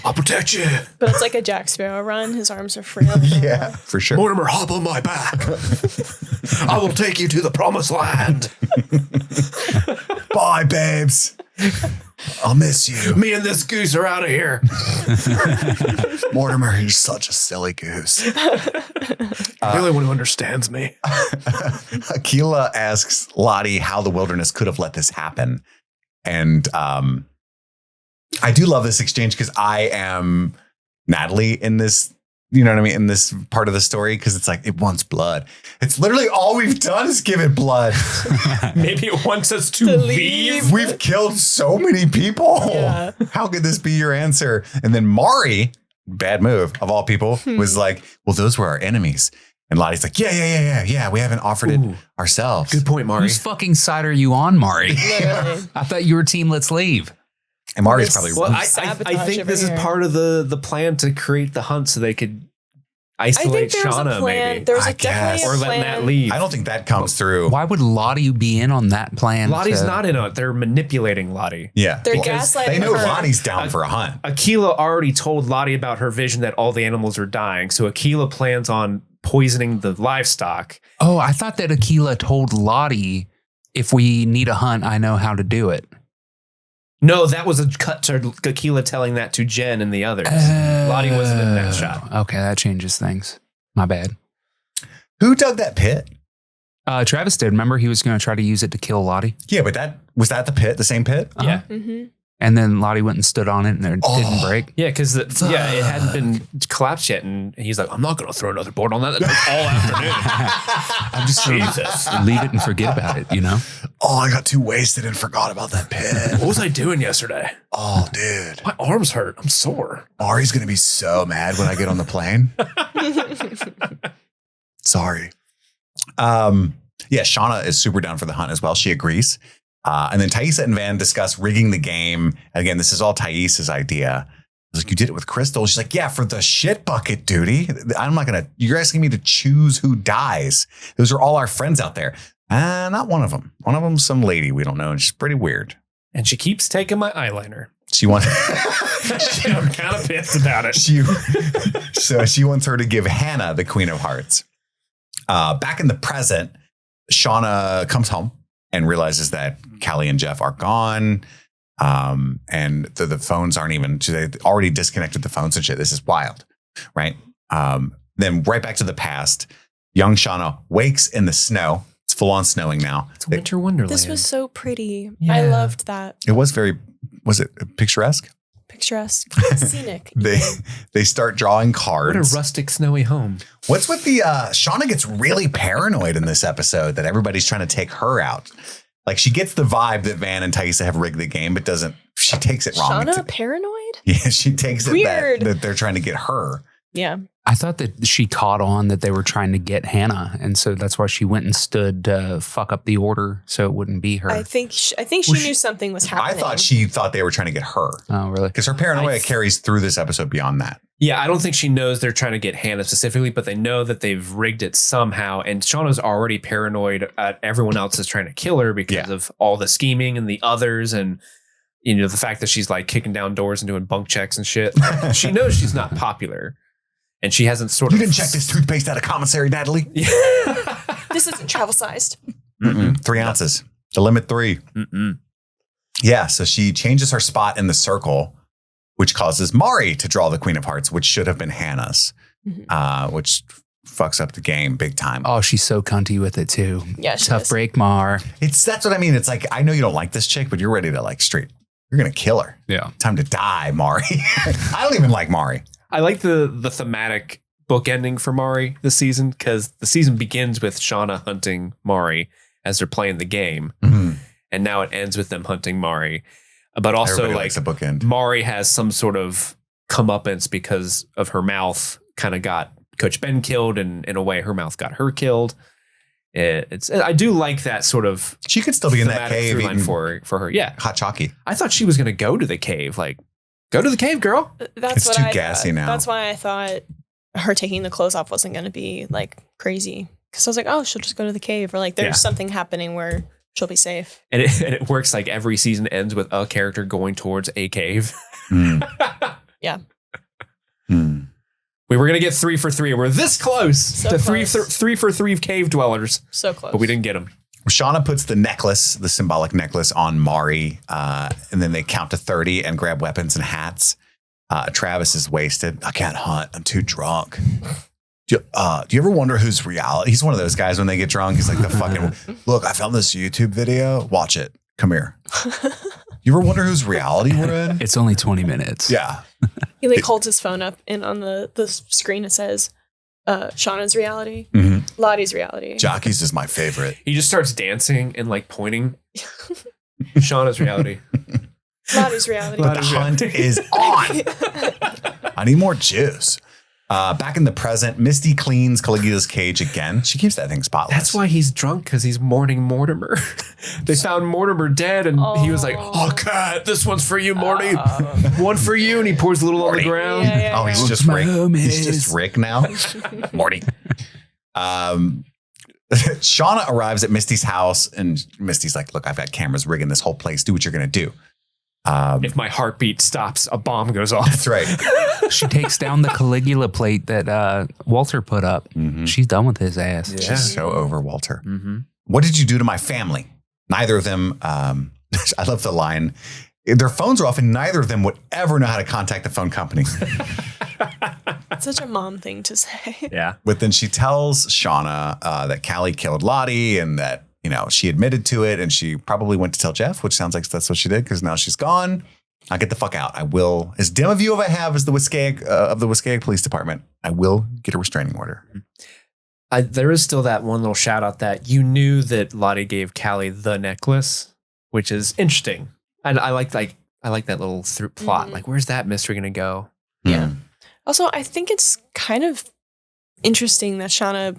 I'll protect you. But it's like a Jack Sparrow run. His arms are free. Yeah, for sure. Mortimer, hop on my back. I will take you to the promised land. Bye, babes. I'll miss you. Me and this goose are out of here. Mortimer, you're such a silly goose. The only one who understands me. Akilah asks Lottie how the wilderness could have let this happen. And I do love this exchange because I am Natalie in this, you know what I mean, in this part of the story, because it's like, it wants blood. It's literally all we've done is give it blood. Maybe it wants us to leave. We've killed so many people. Yeah. How could this be your answer? And then Mari, bad move of all people, was like, well, those were our enemies. And Lottie's like, yeah. We haven't offered it ourselves. Good point, Mari. Whose fucking side are you on, Mari? Literally. I thought you were team Let's Leave. And Mari's probably Well, I Sabotage think this over is here. part of the plan to create the hunt so they could I think isolate there's a Shauna, plan. maybe. There's I definitely guess. a Or plan. let Nat leave. I don't think that comes through. Why would Lottie be in on that plan? Lottie's not in it. They're manipulating Lottie. Yeah. They're Because gaslighting they know her. Lottie's down for a hunt. Akilah already told Lottie about her vision that all the animals are dying. So Akilah plans on poisoning the livestock. Oh, I thought that Akilah told Lottie, if we need a hunt, I know how to do it. No, that was a cut to Akilah telling that to Jen and the others. Lottie wasn't in that shot. Okay, that changes things. My bad. Who dug that pit? Travis did. Remember, he was going to try to use it to kill Lottie. Yeah, but was that the pit, the same pit? Yeah. Mm-hmm. And then Lottie went and stood on it and it didn't break. Yeah, because it hadn't been collapsed yet. And he's like, I'm not going to throw another board on that. That took all afternoon. I'm just going to leave it and forget about it, you know? Oh, I got too wasted and forgot about that pit. What was I doing yesterday? Oh, dude. My arms hurt. I'm sore. Mari's going to be so mad when I get on the plane. Sorry. Yeah, Shauna is super down for the hunt as well. She agrees. And then Thaisa and Van discuss rigging the game. Again, this is all Thaisa's idea. I was like, you did it with Crystal. She's like, yeah, for the shit bucket duty. I'm not going to, you're asking me to choose who dies. Those are all our friends out there. Not one of them. One of them's some lady we don't know. And she's pretty weird. And she keeps taking my eyeliner. She wants, I'm kind of pissed about it. so she wants her to give Hannah the Queen of Hearts. Back in the present, Shauna comes home and realizes that Callie and Jeff are gone. And the phones aren't even, they already disconnected the phones and shit. This is wild, right? Then right back to the past, young Shauna wakes in the snow. It's full on snowing now. It's winter wonderland. This was so pretty. Yeah. I loved that. It was was it picturesque? Picturesque. Scenic. They start drawing cards. What a rustic, snowy home. What's with the Shauna gets really paranoid in this episode that everybody's trying to take her out. Like she gets the vibe that Van and Thaisa have rigged the game, but she takes it wrong. Shauna paranoid? Yeah, she takes it Weird. that they're trying to get her. Yeah. I thought that she caught on that they were trying to get Hannah. And so that's why she went and stood to fuck up the order so it wouldn't be her. I think she knew something was happening. I thought she thought they were trying to get her. Oh, really? Because her paranoia carries through this episode beyond that. Yeah, I don't think she knows they're trying to get Hannah specifically, but they know that they've rigged it somehow. And Shauna's already paranoid at everyone else is trying to kill her because of all the scheming and the others. And, you know, the fact that she's like kicking down doors and doing bunk checks and shit. She knows she's not popular. And she hasn't sort You of... didn't check this toothpaste out of commissary, Natalie. This isn't travel sized. 3 ounces. The limit 3. Mm-mm. Yeah, so she changes her spot in the circle, which causes Mari to draw the Queen of Hearts, which should have been Hannah's, which fucks up the game big time. Oh, she's so cunty with it too. Yeah, she Tough is. break, Mar. That's what I mean. It's like, I know you don't like this chick, but you're ready to like straight. You're going to kill her. Yeah. Time to die, Mari. I don't even like Mari. I like the thematic book ending for Mari this season, because the season begins with Shauna hunting Mari as they're playing the game. Mm-hmm. And now it ends with them hunting Mari. But also, Everybody like, likes a bookend. Mari has some sort of comeuppance because of her mouth kind of got Coach Ben killed, and in a way her mouth got her killed. I do like that sort of She could still be in that thematic cave through line eating for her. Yeah. hot chalky. I thought she was going to go to the cave. Like, go to the cave, girl. That's It's what too I gassy thought. now. That's why I thought her taking the clothes off wasn't going to be like crazy. Because I was like, oh, she'll just go to the cave, or like there's Yeah. something happening where she'll be safe. And it works like every season ends with a character going towards a cave. Mm. Yeah. Mm. We were going to get 3 for 3. We're this close So to close. 3 for 3 cave dwellers, So close. but we didn't get them. Shauna puts the necklace, the symbolic necklace, on Mari, and then they count to 30 and grab weapons and hats. Travis is wasted. I can't hunt. I'm too drunk. Do you ever wonder whose reality? He's one of those guys when they get drunk. He's like the fucking, look, I found this YouTube video. Watch it. Come here. You ever wonder whose reality we're in? It's only 20 minutes. Yeah. He like holds his phone up, and on the screen it says Shauna's reality, Mm-hmm. Lottie's reality. Jockey's is my favorite. He just starts dancing and like pointing. Shauna's reality. Lottie's reality. But the hunt is on. I need more juice. Back in the present, Misty cleans Caligula's cage again. She keeps that thing spotless. That's why he's drunk, because he's mourning Mortimer. They found Mortimer dead, and he was like, "Oh, cat, this one's for you, Morty. One for you." And he pours a little on the ground. Yeah. He's Look, just my Rick. homies. He's just Rick now. Morty. Shauna arrives at Misty's house, and Misty's like, "Look, I've got cameras rigging this whole place. Do what you're gonna do." If my heartbeat stops, a bomb goes off. That's right. She takes down the Caligula plate that Walter put up. Mhm. She's done with his ass. Yeah. She's so over Walter. Mm-hmm. What did you do to my family? Neither of them. I love the line. Their phones are off, and neither of them would ever know how to contact the phone company. It's such a mom thing to say. Yeah. But then she tells Shauna that Callie killed Lottie, and that she admitted to it, and she probably went to tell Jeff, which sounds like that's what she did, because now she's gone. I'll get the fuck out. I will, as dim a view as I have as the Wiskaic of the Wiskaic Police Department, I will get a restraining order. There is still that one little shout out that you knew that Lottie gave Callie the necklace, which is interesting. And I like that little plot. Mhm. Like, where's that mystery going to go? Yeah. Mm. Also, I think it's kind of interesting that Shauna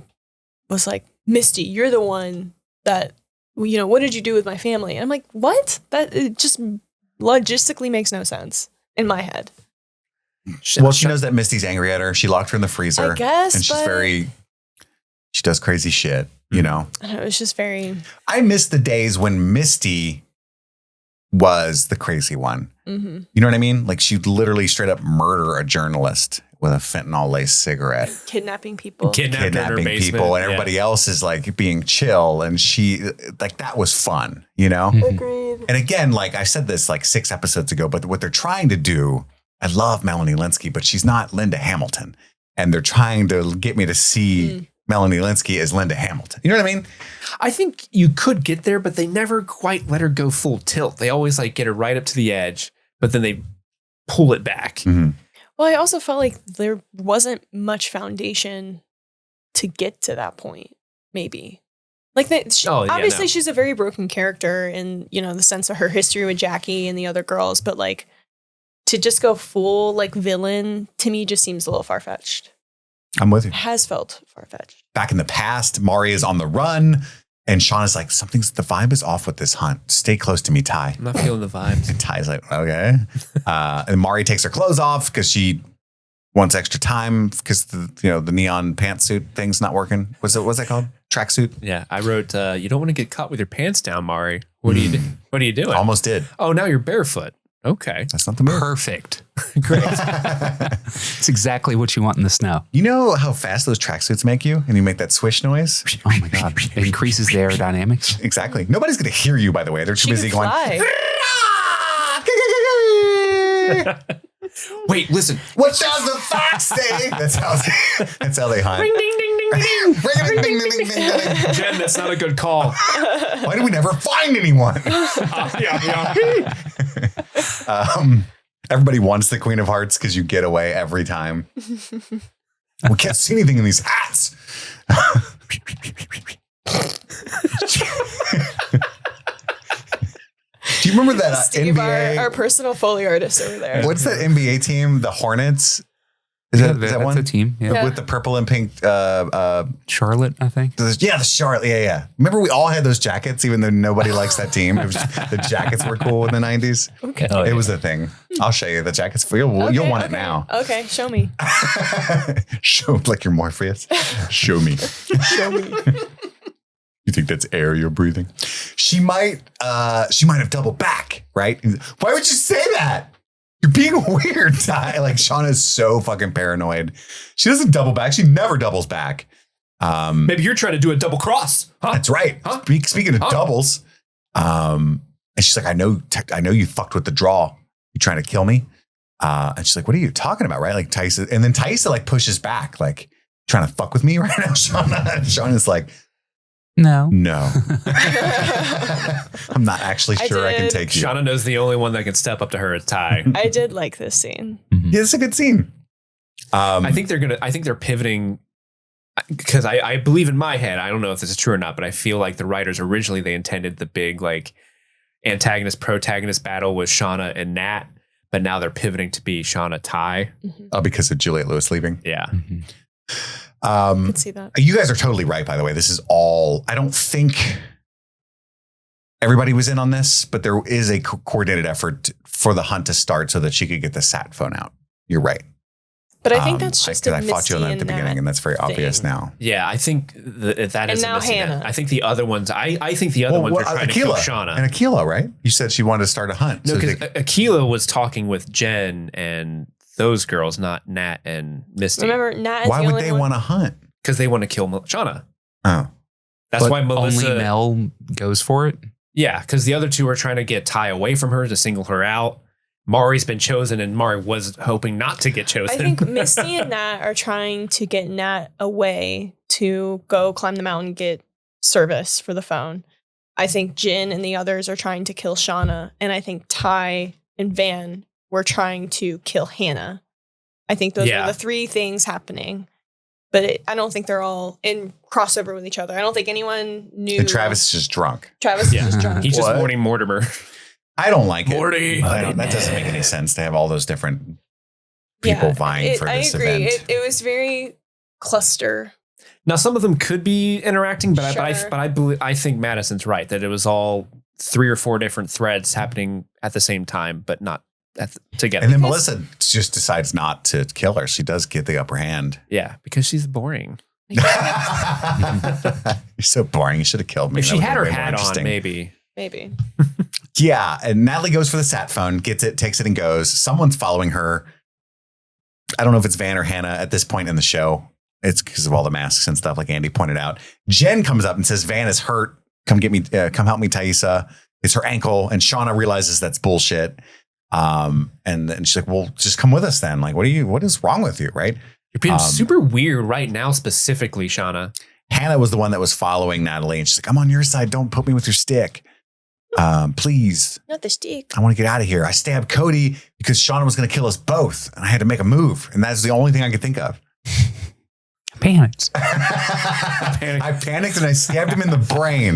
was like, Misty, you're the one that, what did you do with my family? And I'm like, what? That it just logistically makes no sense in my head. Well, she knows that Misty's angry at her. She locked her in the freezer. I guess, and she's she does crazy shit, I don't know, it's just very. I miss the days when Misty was the crazy one. Mm-hmm. You know what I mean? Like, she'd literally straight up murder a journalist with a fentanyl-laced cigarette. Kidnapping people. Kidnapping people, and everybody else is like being chill, and she like that was fun, Agreed. And again, like I said this like 6 episodes ago, but what they're trying to do, I love Melanie Linsky, but she's not Linda Hamilton, and they're trying to get me to see Melanie Linsky as Linda Hamilton. You know what I mean? I think you could get there, but they never quite let her go full tilt. They always like get her right up to the edge, but then they pull it back. Mm-hmm. Well, I also felt like there wasn't much foundation to get to that point, maybe. Like, obviously she's a very broken character in, the sense of her history with Jackie and the other girls, but like to just go full like villain to me just seems a little far-fetched. I'm with you. It has felt far-fetched. Back in the past, Mari is on the run, and Shauna's like, the vibe is off with this hunt. Stay close to me, Ty. I'm not feeling the vibes. And Ty's like, okay. And Mari takes her clothes off because she wants extra time because the neon pantsuit thing's not working. What's that called? Tracksuit? Yeah, I wrote, you don't want to get caught with your pants down, Mari. What are you doing? Almost did. Oh, now you're barefoot. Okay. That's not the move. Perfect. Great. It's exactly what you want in the snow. You know how fast those tracksuits make you? And you make that swish noise? Oh my God. It increases the aerodynamics. Exactly. Nobody's going to hear you, by the way. They're too She busy can going. fly. Wait, listen. What does the fox say? That's how they hunt. Ring, ding, ding, ding, ding. Ring, ding, ding, ding, ding, ding. Jen, that's not a good call. Why do we never find anyone? Yeah. Everybody wants the Queen of Hearts because you get away every time. We can't see anything in these hats. Do you remember that Steve, NBA? our personal Foley artist over there. What's that NBA team? The Hornets? Is that That's one? a team. Yeah. With the purple and pink. Charlotte, I think. Yeah, the Charlotte. Yeah. Remember we all had those jackets, even though nobody likes that team. It was just, the jackets were cool in the 90s. Okay. It was a thing. I'll show you the jackets for you. You'll want it now. Okay, show me. Show like your Morpheus. Show me. Show me. You think that's air you're breathing? She might have doubled back, right? Why would you say that? You're being weird, Ty. Like Shauna's so fucking paranoid. She doesn't double back. She never doubles back. Maybe you're trying to do a double cross. Huh? That's right. Huh? Speaking of doubles, and she's like, I know you fucked with the draw. You trying to kill me? And she's like, what are you talking about? Right? Like Thaisa, and then Thaisa like pushes back, like trying to fuck with me right now, Shauna. And Shauna's like, no. I'm not actually sure I can take you. Shauna knows the only one that can step up to her is Tai. I did like this scene. Yeah, it's a good scene. I think they're pivoting because I believe in my head, I don't know if this is true or not, but I feel like the writers originally they intended the big like antagonist protagonist battle with Shauna and Nat, but now they're pivoting to be Shauna Tai. Because of Juliette Lewis leaving. Yeah. Mm-hmm. I could see that. You guys are totally right, by the way. This is all, I don't think everybody was in on this, but there is a coordinated effort for the hunt to start so that she could get the sat phone out. You're right. But I think that's just because I fought you on that at the beginning, and that's very obvious now. Yeah, I think that is. And now Hannah. I think the other ones. I think the other ones are trying to kill Shauna. And Akila, right? You said she wanted to start a hunt. No, because Akila was talking with Jen and those girls, not Nat and Misty. Remember, Nat is why would they want to hunt? Because they want to kill Shauna. Oh, that's why Melissa. Only Mel goes for it. Yeah, because the other two are trying to get Tai away from her to single her out. Mari's been chosen, and Mari was hoping not to get chosen. I think Misty and Nat are trying to get Nat away to go climb the mountain and get service for the phone. I think Jin and the others are trying to kill Shauna, and I think Tai and Van were trying to kill Hannah. I think those are the three things happening. But I don't think they're all in crossover with each other. I don't think anyone knew. And Travis is just drunk. Travis is just drunk. He's just mourning Mortimer. I don't like Morty. it. That doesn't make any sense to have all those different people vying for this event. It was very cluster. Now, some of them could be interacting, but Sure. I think Madison's right that it was all 3 or 4 different threads happening at the same time, but not together. And then Melissa just decides not to kill her. She does get the upper hand. Yeah, because she's boring. You're so boring. You should have killed me. If she That had her would've been way more hat on, interesting. Maybe. Yeah, and Natalie goes for the sat phone, gets it, takes it, and goes. Someone's following her. I don't know if it's Van or Hannah at this point in the show. It's because of all the masks and stuff, like Andy pointed out. Jen comes up and says, Van is hurt. Come get me. Come help me, Thaisa. It's her ankle. And Shauna realizes that's bullshit. And then she's like, well, just come with us then. Like, what is wrong with you, right? You're being super weird right now, specifically, Shauna. Hannah was the one that was following Natalie. And she's like, I'm on your side. Don't put me with your stick. Please. Not the stick. I want to get out of here. I stabbed Cody because Shauna was going to kill us both. And I had to make a move. And that's the only thing I could think of. Panicked. I panicked and I stabbed him in the brain.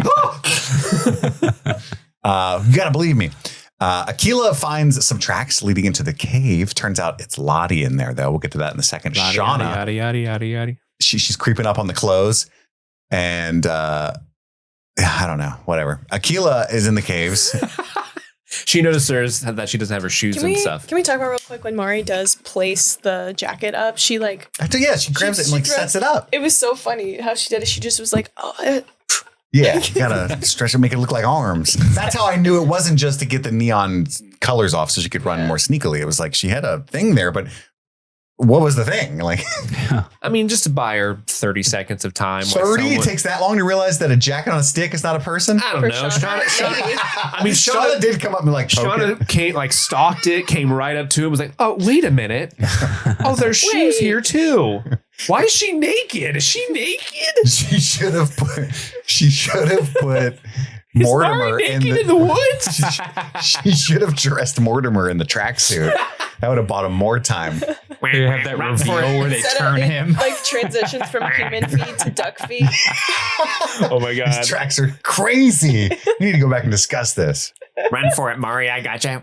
You got to believe me. Akila finds some tracks leading into the cave. Turns out it's Lottie in there, though. We'll get to that in a second. Shauna, Yada. she's creeping up on the clothes. And I don't know. Whatever. Akila is in the caves. She notices that she doesn't have her shoes and stuff. Can we talk about real quick when Mari does place the jacket up? She like... She grabs it and like sets it up. It was so funny how she did it. She just was like, Yeah, you gotta stretch it, make it look like arms. That's how I knew it wasn't just to get the neon colors off so she could run more sneakily. It was like she had a thing there, but what was the thing? Like, I mean, just to buy her 30 seconds of time. 30? It takes that long to realize that a jacket on a stick is not a person? I don't know. Shauna did come up and like Shauna came, like, stalked it, came right up to him, was like, oh, wait a minute. Oh, there's shoes here too. Why is she naked? Is she naked? She should have put Mortimer in the woods. She should have dressed Mortimer in the tracksuit. That would have bought him more time. They have that reveal where they turn him. Like transitions from human feet to duck feet. Oh my God. These tracks are crazy. We need to go back and discuss this. Run for it, Mari. I gotcha.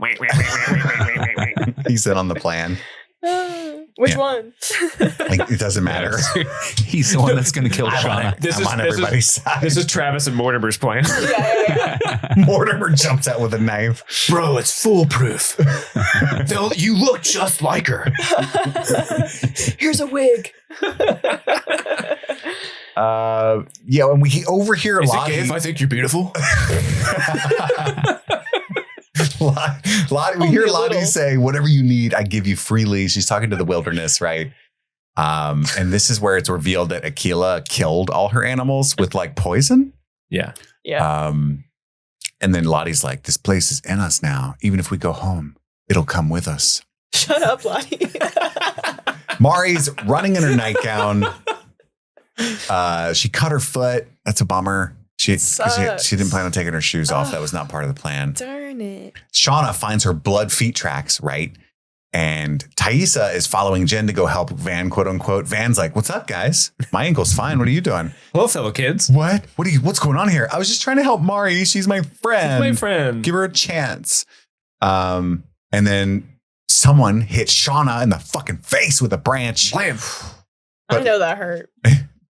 He said on the plan. Which one? Like, it doesn't matter. He's the one that's going to kill Shauna. I'm on everybody's side. This is Travis and Mortimer's plan. Yeah. Mortimer jumps out with a knife. Bro, it's foolproof. You look just like her. Here's a wig. Yeah, and we overhear Lottie. If I think you're beautiful. Lottie, we hear Lottie say, whatever you need, I give you freely. She's talking to the wilderness, right? And this is where it's revealed that Aquila killed all her animals with like poison. Yeah. And then Lottie's like, this place is in us now. Even if we go home, it'll come with us. Shut up, Lottie. Mari's running in her nightgown. She cut her foot. That's a bummer. She didn't plan on taking her shoes off. That was not part of the plan. Darn it. Shauna finds her blood feet tracks, right? And Thaisa is following Jen to go help Van, quote unquote. Van's like, what's up, guys? My ankle's fine. What are you doing? Hello, fellow kids. What's going on here? I was just trying to help Mari. She's my friend. Give her a chance. And then someone hit Shauna in the fucking face with a branch. Blam. I know that hurt.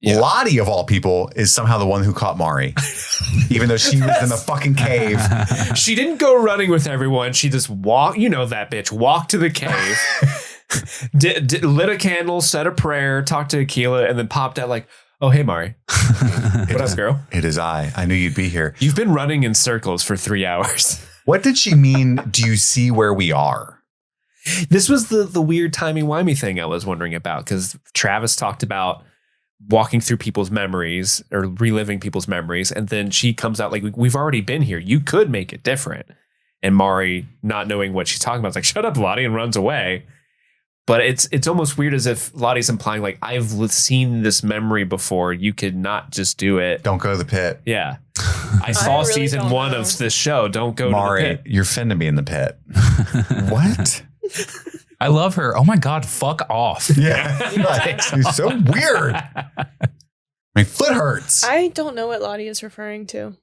Yeah. Lottie, of all people, is somehow the one who caught Mari, even though she was in the fucking cave. She didn't go running with everyone. She just walked, that bitch, walked to the cave, lit a candle, said a prayer, talked to Aquila, and then popped out like, oh, hey, Mari. What up, girl? It is I. I knew you'd be here. You've been running in circles for 3 hours. What did she mean? Do you see where we are? This was the weird timey-wimey thing I was wondering about, because Travis talked about walking through people's memories or reliving people's memories. And then she comes out like, we've already been here. You could make it different. And Mari, not knowing what she's talking about, is like, shut up, Lottie, and runs away. But it's almost weird as if Lottie's implying like, I've seen this memory before. You could not just do it. Don't go to the pit. Yeah. I saw really season 1 of this show. Don't go Mari, to the pit. You're finna be in the pit. What? I love her. Oh my God, fuck off. Yeah. She's so weird. My foot hurts. I don't know what Lottie is referring to.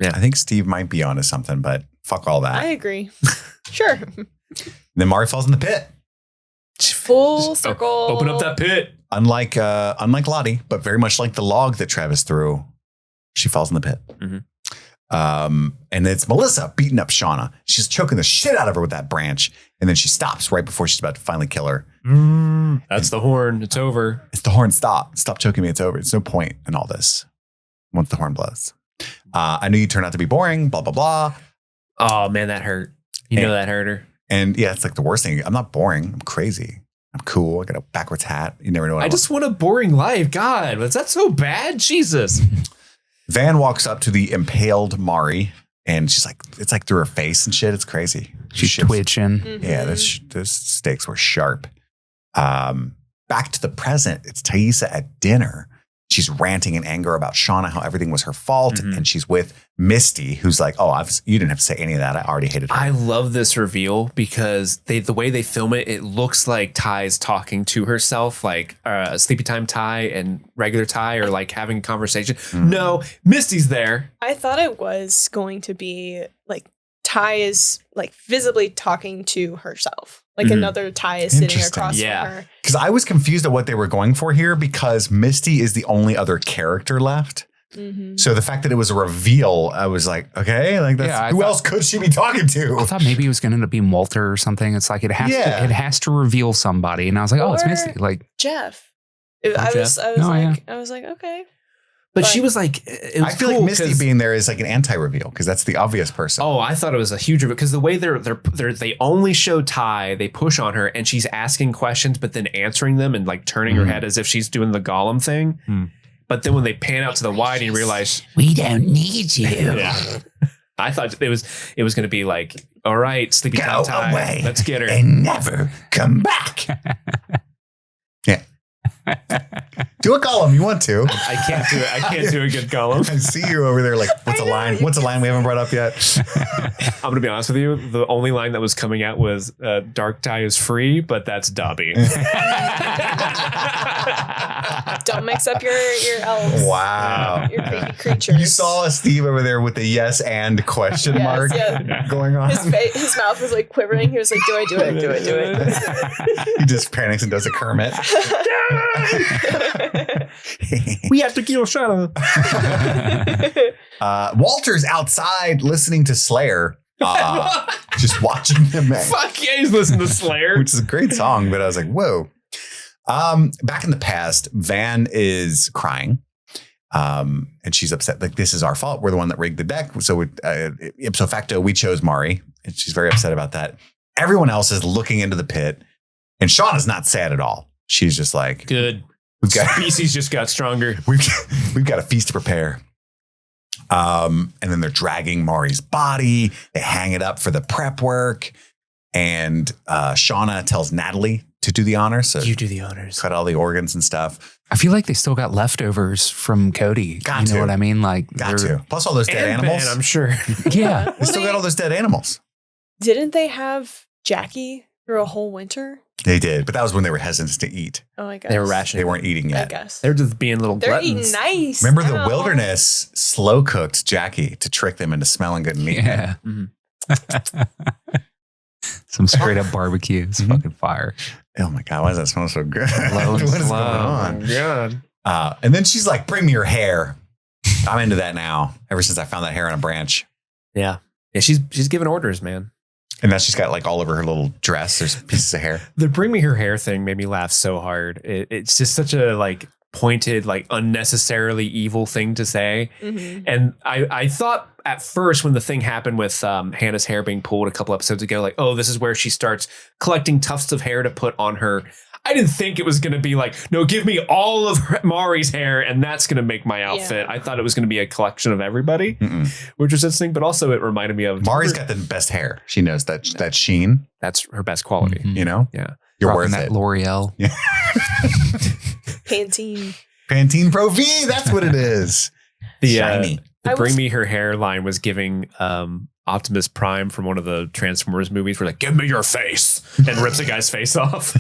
Yeah. I think Steve might be onto something, but fuck all that. I agree. Sure. Then Mari falls in the pit. Full circle. Open up that pit. Unlike Lottie, but very much like the log that Travis threw, she falls in the pit. Mm-hmm. And it's Melissa beating up Shauna. She's choking the shit out of her with that branch. And then she stops right before she's about to finally kill her. That's the horn. It's over. It's the horn. Stop choking me. It's over. It's no point in all this once the horn blows. I knew you turned out to be boring, blah, blah, blah. Oh man, that hurt. You know that hurt her. And yeah, it's like the worst thing. I'm not boring. I'm crazy. I'm cool. I got a backwards hat. You never know what I just want a boring life. God, was that so bad? Jesus. Van walks up to the impaled Mari and she's like, it's like through her face and shit. It's crazy. She's twitching. Mm-hmm. Yeah, those stakes were sharp. Back to the present. It's Thaisa at dinner. She's ranting in anger about Shauna, how everything was her fault. Mm-hmm. And she's with Misty, who's like, oh, you didn't have to say any of that. I already hated her. I love this reveal because the way they film it, it looks like Ty's talking to herself, like Sleepy Time Tai and regular Tai are like having a conversation. Mm-hmm. No, Misty's there. I thought it was going to be like Tai is like visibly talking to herself. Like another Tai is sitting across from her. Because I was confused at what they were going for here because Misty is the only other character left. Mm-hmm. So the fact that it was a reveal, I was like, okay, like that's, who else could she be talking to? I thought maybe it was going to be Walter or something. It's like it has to reveal somebody, and I was like, oh, it's Misty. Like Jeff. I was like, okay. But she was like, it was I feel cool like Misty 'cause- being there is like an anti-reveal because that's the obvious person. Oh, I thought it was a huge because the way they only show Tai, they push on her and she's asking questions, but then answering them and like turning her head as if she's doing the Gollum thing. But then when they pan out to the wide, and you realize We don't need you. yeah. I thought it was going to be like, all right, Sleepy Go Town Tai, away let's get her. and never come back. Yeah. Do a Gollum. You want to? I can't do it. I can't do a good Gollum. I see you over there. Like, what's a line? What's a line we haven't brought up yet? I'm going to be honest with you. The only line that was coming out was Dark Tai is free, but that's Dobby. Don't mix up your elves. Wow. Your creepy creatures. You saw Steve over there with the yes and question Yes, mark yeah. going on. His mouth was like quivering. He was like, do I do it? Do it? Do it? He just panics and does a Kermit. We have to kill Shauna. Walter's outside listening to Slayer, just watching them, Fuck yeah, he's listening to Slayer. which is a great song. But I was like, whoa. Back in the past, Van is crying. And she's upset. Like, this is our fault. We're the one that rigged the deck. So ipso facto, we chose Mari. And she's very upset about that. Everyone else is looking into the pit. And Shauna's not sad at all. She's just like, Good. we've got Species just got stronger. we've got a feast to prepare. And then they're dragging Mari's body. They hang it up for the prep work. And Shauna tells Natalie to do the honors. So You do the honors. cut all the organs and stuff. I feel like they still got leftovers from Cody. Got you know to. what I mean? Like, Got they're- to. Plus all those dead And animals. Ben, I'm sure. Yeah. They still got all those dead animals. Didn't they have Jackie through a whole winter? They did, but that was when they were hesitant to eat. Oh, I guess. They were rationing. They weren't eating I yet. guess. They're just being little They're gluttons. eating nice. Remember the now. wilderness slow cooked Jackie to trick them into smelling good and eating it. Yeah. Some straight up barbecue. It's Mhm. fucking fire. Oh my God, why does that smell so good? Low What and is slow. going on? God. And then she's like, bring me your hair. I'm into that now, ever since I found that hair on a branch. Yeah. Yeah, she's giving orders, man. And now she's got like all over her little dress, there's pieces of hair. The bring me her hair thing made me laugh so hard. It's just such a like pointed, like unnecessarily evil thing to say. Mhm. And I thought at first when the thing happened with Hannah's hair being pulled a couple episodes ago, like, oh, this is where she starts collecting tufts of hair to put on her. I didn't think it was going to be like, no, give me all of Mari's hair and that's going to make my outfit. Yeah. I thought it was going to be a collection of everybody, Mm-mm. which was interesting. But also it reminded me of Mari's got the best hair. She knows that sheen, that's her best quality. Mhm. you know? Yeah. You're Rocking worth that it. L'Oreal. Pantene. Pantene Pro V, that's what it is. The Shiny. I Bring was- Me Her Hair line was giving Optimus Prime from one of the Transformers movies where like, give me your face and rips a guy's face off.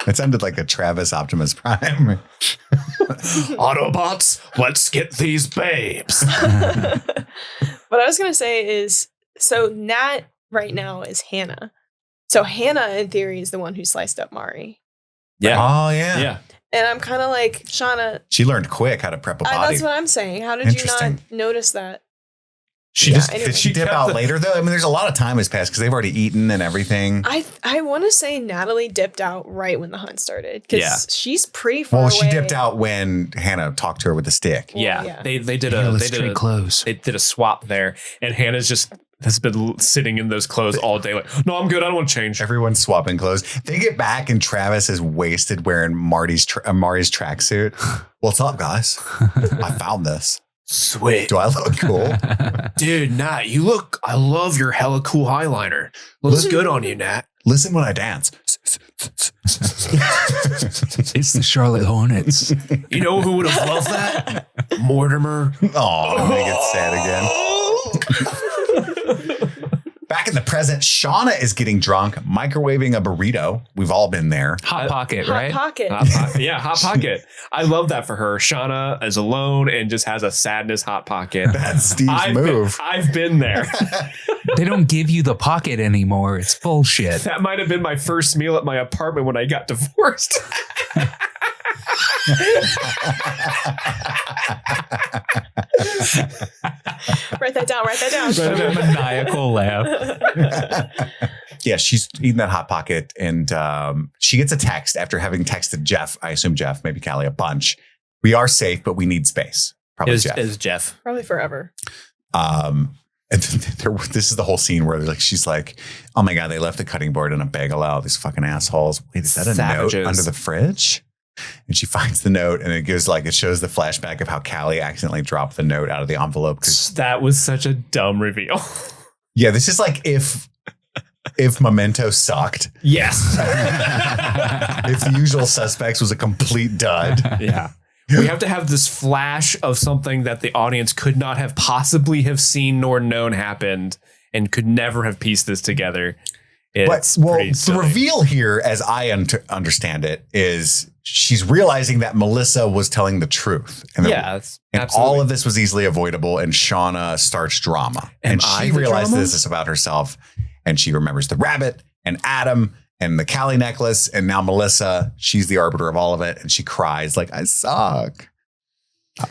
It sounded like a Travis Optimus Prime. Autobots, let's get these babes. What I was going to say is, so Nat right now is Hannah. So Hannah, in theory, is the one who sliced up Mari. Yeah. Oh, yeah. Yeah. And I'm kind of like, Shauna, She learned quick how to prep a body. that's what I'm saying. How did you not Interesting. notice that? She Yeah, just anyway. Did she dip kept out the- later, though? I mean, there's a lot of time has passed because they've already eaten and everything. I want to say Natalie dipped out right when the hunt started because Yeah. she's pretty far Well, away. she dipped out when Hannah talked to her with the stick. Well, Yeah. yeah. They did Yeah, a let's they trade did a, clothes. they did a swap there, and Hannah's just has been sitting in those clothes all day. Like, no, I'm good. I don't want to change. Everyone's swapping clothes. They get back and Travis is wasted wearing Mari's tracksuit. What's up, guys? I found this. Sweet. Do I look cool? Dude, Nat, I love your hella cool eyeliner. Looks good on you, Nat. Listen when I dance. It's the Charlotte Hornets. You know who would have loved that? Mortimer. Oh, don't make it sad again. Back in the present, Shauna is getting drunk, microwaving a burrito. We've all been there. Hot Pocket, Hot right? Pocket. Yeah, Hot Pocket. I love that for her. Shauna is alone and just has a sadness Hot Pocket. That's Steve's move. I've been there. They don't give you the pocket anymore. It's bullshit. That might have been my first meal at my apartment when I got divorced. Write that down. Write that down. A maniacal laugh. Yeah, she's eating that Hot Pocket and she gets a text after having texted Jeff, I assume Jeff, maybe Callie, a bunch. We are safe, but we need space. Probably Jeff. It was Jeff. Probably forever. And this is the whole scene where she's like, oh my God, they left the cutting board in a bag. Allow these fucking assholes. Wait, is that a note under the fridge? And she finds the note and it shows the flashback of how Callie accidentally dropped the note out of the envelope. That was such a dumb reveal. Yeah, this is like if Memento sucked. Yes. If The Usual Suspects was a complete dud. Yeah. We have to have this flash of something that the audience could not have possibly have seen nor known happened and could never have pieced this together. The reveal here, as I understand it, is she's realizing that Melissa was telling the truth. And all of this was easily avoidable, and Shauna starts drama. And she realized this is about herself, and she remembers the rabbit and Adam and the Callie necklace, and now Melissa, she's the arbiter of all of it, and she cries like, I suck.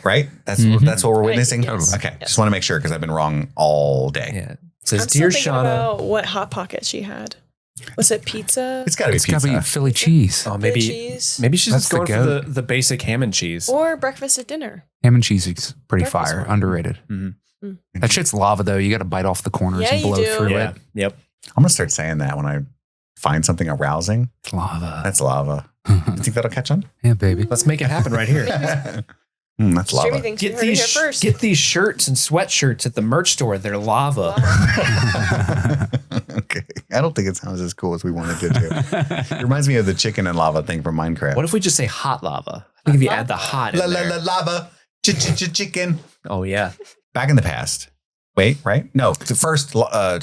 Right? That's what we're witnessing? Yes. Okay. Yes. Just want to make sure because I've been wrong all day. Yeah. It says, I'm Dear still thinking Shauna. about what Hot Pocket she had. Was it pizza? It's got to be pizza. It's got to be Philly cheese. Oh, maybe cheese? she's just going for the basic ham and cheese. Or breakfast at dinner. Ham and cheese is pretty Breakfast fire. one. Underrated. Mm-hmm. That shit's lava, though. You got to bite off the corners and blow through Yeah. it. Yep. I'm going to start saying that when I find something arousing. It's lava. That's lava. You think that'll catch on? Yeah, baby. Let's make it happen right here. That's lava. Streamy thinks you Get heard it these, here first. get these shirts and sweatshirts at the merch store. They're lava. Okay. I don't think it sounds as cool as we wanted to do. It reminds me of the chicken and lava thing from Minecraft. What if we just say hot lava? I think if you add the hot in there. Lava. Chicken. Oh, yeah. Back in the past. Wait, right? No, the first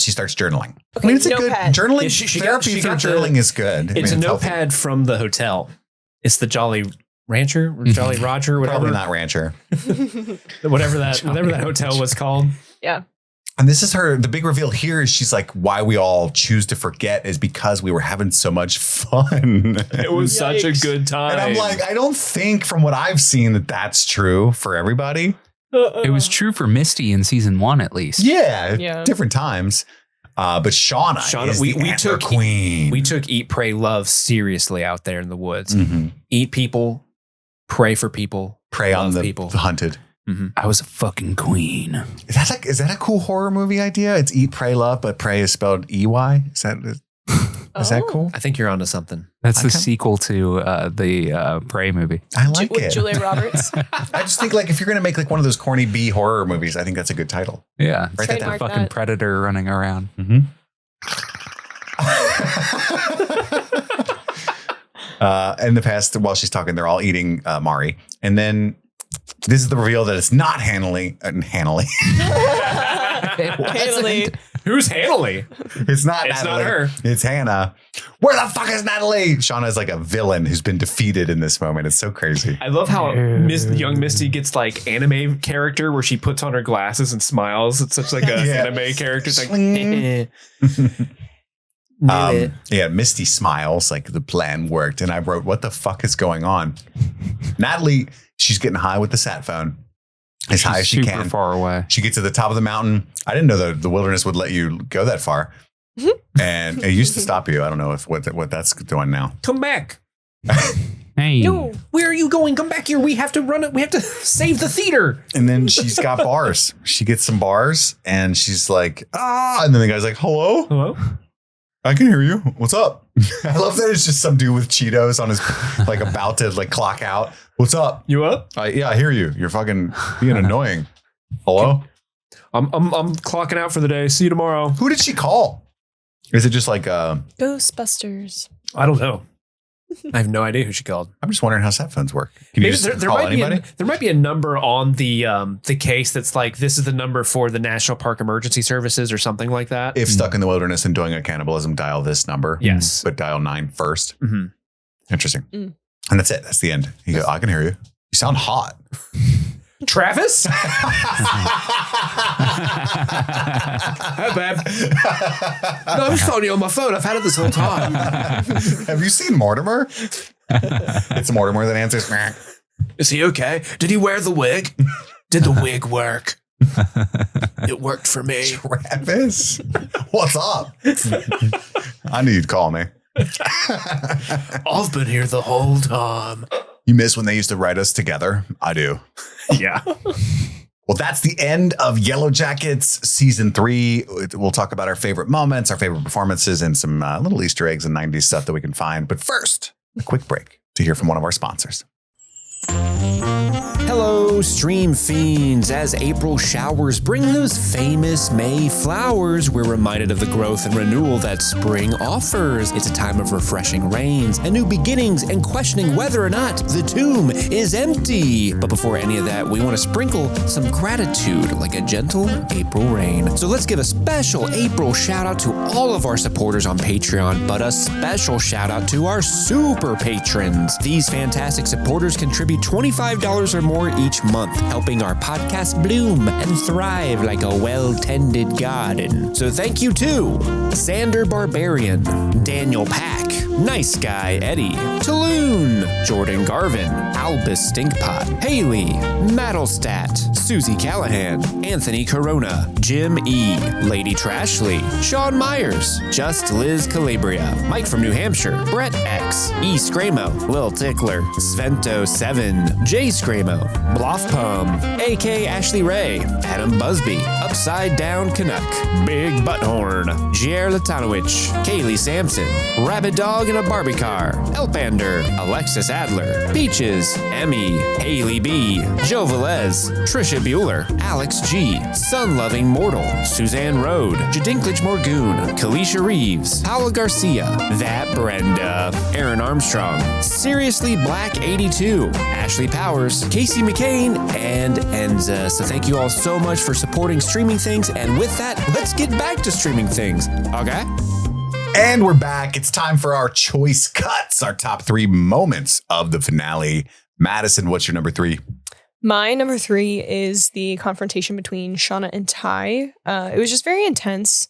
she starts journaling. Okay, it's a notepad. good journaling. Yeah, she therapy got for journaling is good. It's a healthy. notepad from the hotel. It's the Jolly Rancher or Jolly Roger, whatever. Probably not Rancher. whatever that hotel was called. Yeah. And this is the big reveal here is she's like, why we all choose to forget is because we were having so much fun. It was such a Yikes. good time. And I'm like, I don't think from what I've seen that that's true for everybody. It was true for Misty in season 1, at least. Yeah. Different times. But Shauna is we the antler took queen. We took Eat, Pray, Love seriously out there in the woods. Mm-hmm. Eat people, pray for people, Prey on the people. hunted. Mm-hmm. I was a fucking queen. Is that a cool horror movie idea? It's Eat, Pray, Love, but Prey is spelled EY. Is that cool? I think you're onto something. That's the sequel to the Prey movie. I like With it. Julia Roberts. I just think like if you're gonna make like one of those corny B horror movies, I think that's a good title. Yeah. Write that down. Trademark Fucking that. predator running around. Mm-hmm. In the past, while she's talking, they're all eating Mari, and then this is the reveal that it's not Hanley. Hanley. Who's Hanley? It's not It's Natalie. not her. It's Hannah. Where the fuck is Natalie? Shauna is like a villain who's been defeated in this moment. It's so crazy. I love how young Misty gets like anime character where she puts on her glasses and smiles. It's such like a anime character. It's like, yeah, Misty smiles like the plan worked. And I wrote, what the fuck is going on? Natalie, she's getting high with the sat phone. As high as she super can. far away. She gets to the top of the mountain. I didn't know the wilderness would let you go that far. And it used to stop you. I don't know if what that's doing now. come back. Hey. No. Where are you going? Come back here. We have to run it. We have to save the theater. And then she's got bars. She gets some bars and she's like, ah. And then the guy's like, hello? Hello? I can hear you. What's up? I love that it's just some dude with Cheetos on his, like about to like clock out. What's up? You up? Yeah, I hear you. You're fucking being annoying. Hello? I'm clocking out for the day. See you tomorrow. Who did she call? Is it just like, Ghostbusters. I don't know. I have no idea who she called. I'm just wondering how sat phones work. Can you Maybe just there call might anybody? there might be a number on the case that's like, this is the number for the National Park Emergency Services or something like that. If stuck in the wilderness and doing a cannibalism, dial this number. Yes. But dial 9 first. Mm-hmm. Interesting. Mm. And that's it. That's the end. You go, I can hear you. You sound hot. Travis? Hi, babe. No, I'm just talking to you on my phone. I've had it this whole time. Have you seen Mortimer? It's Mortimer that answers. Is he okay? Did he wear the wig? Did the wig work? It worked for me. Travis, what's up? I knew you'd call me. I've been here the whole time. You miss when they used to write us together? I do. Yeah. Well, that's the end of Yellowjackets season 3. We'll talk about our favorite moments, our favorite performances, and some little Easter eggs and 90s stuff that we can find. But first, a quick break to hear from one of our sponsors. Hello, stream fiends. As April showers bring those famous May flowers, we're reminded of the growth and renewal that spring offers. It's a time of refreshing rains and new beginnings and questioning whether or not the tomb is empty. But before any of that, we want to sprinkle some gratitude like a gentle April rain. So let's give a special April shout out to all of our supporters on Patreon, but a special shout out to our super patrons. These fantastic supporters contribute $25 or more each month, helping our podcast bloom and thrive like a well-tended garden. So thank you to Xander Barbarian, Daniel Pack, Nice Guy Eddie, Taloon, Jordan Garvin, Albus Stinkpot, Haley, Maddlestat, Susie Callahan, Anthony Corona, Jim E, Lady Trashley, Sean Myers, Just Liz Calabria, Mike from New Hampshire, Brett X, E Scramo, Lil Tickler, Svento 7, Jay Scramo, Bluffpum, AK Ashley Ray, Adam Busby, Upside Down Canuck, Big Butthorn, Jair Latanowicz, Kaylee Sampson, Rabbit Dog in a Barbie Car, Elpander, Alexis Adler, Peaches, Emmy, Haley B, Joe Velez, Trisha Bueller, Alex G, Sun-Loving Mortal, Suzanne Rode, Jadinklage Morgoon, Kalisha Reeves, Paula Garcia, That Brenda, Aaron Armstrong, Seriously Black 82, Ashley Powers, Casey McCain, and Enza. So thank you all so much for supporting Streaming Things. And with that, let's get back to Streaming Things. Okay? And we're back. It's time for our choice cuts, our top 3 moments of the finale. Madison, what's your number 3? My number 3 is the confrontation between Shauna and Tai. It was just very intense.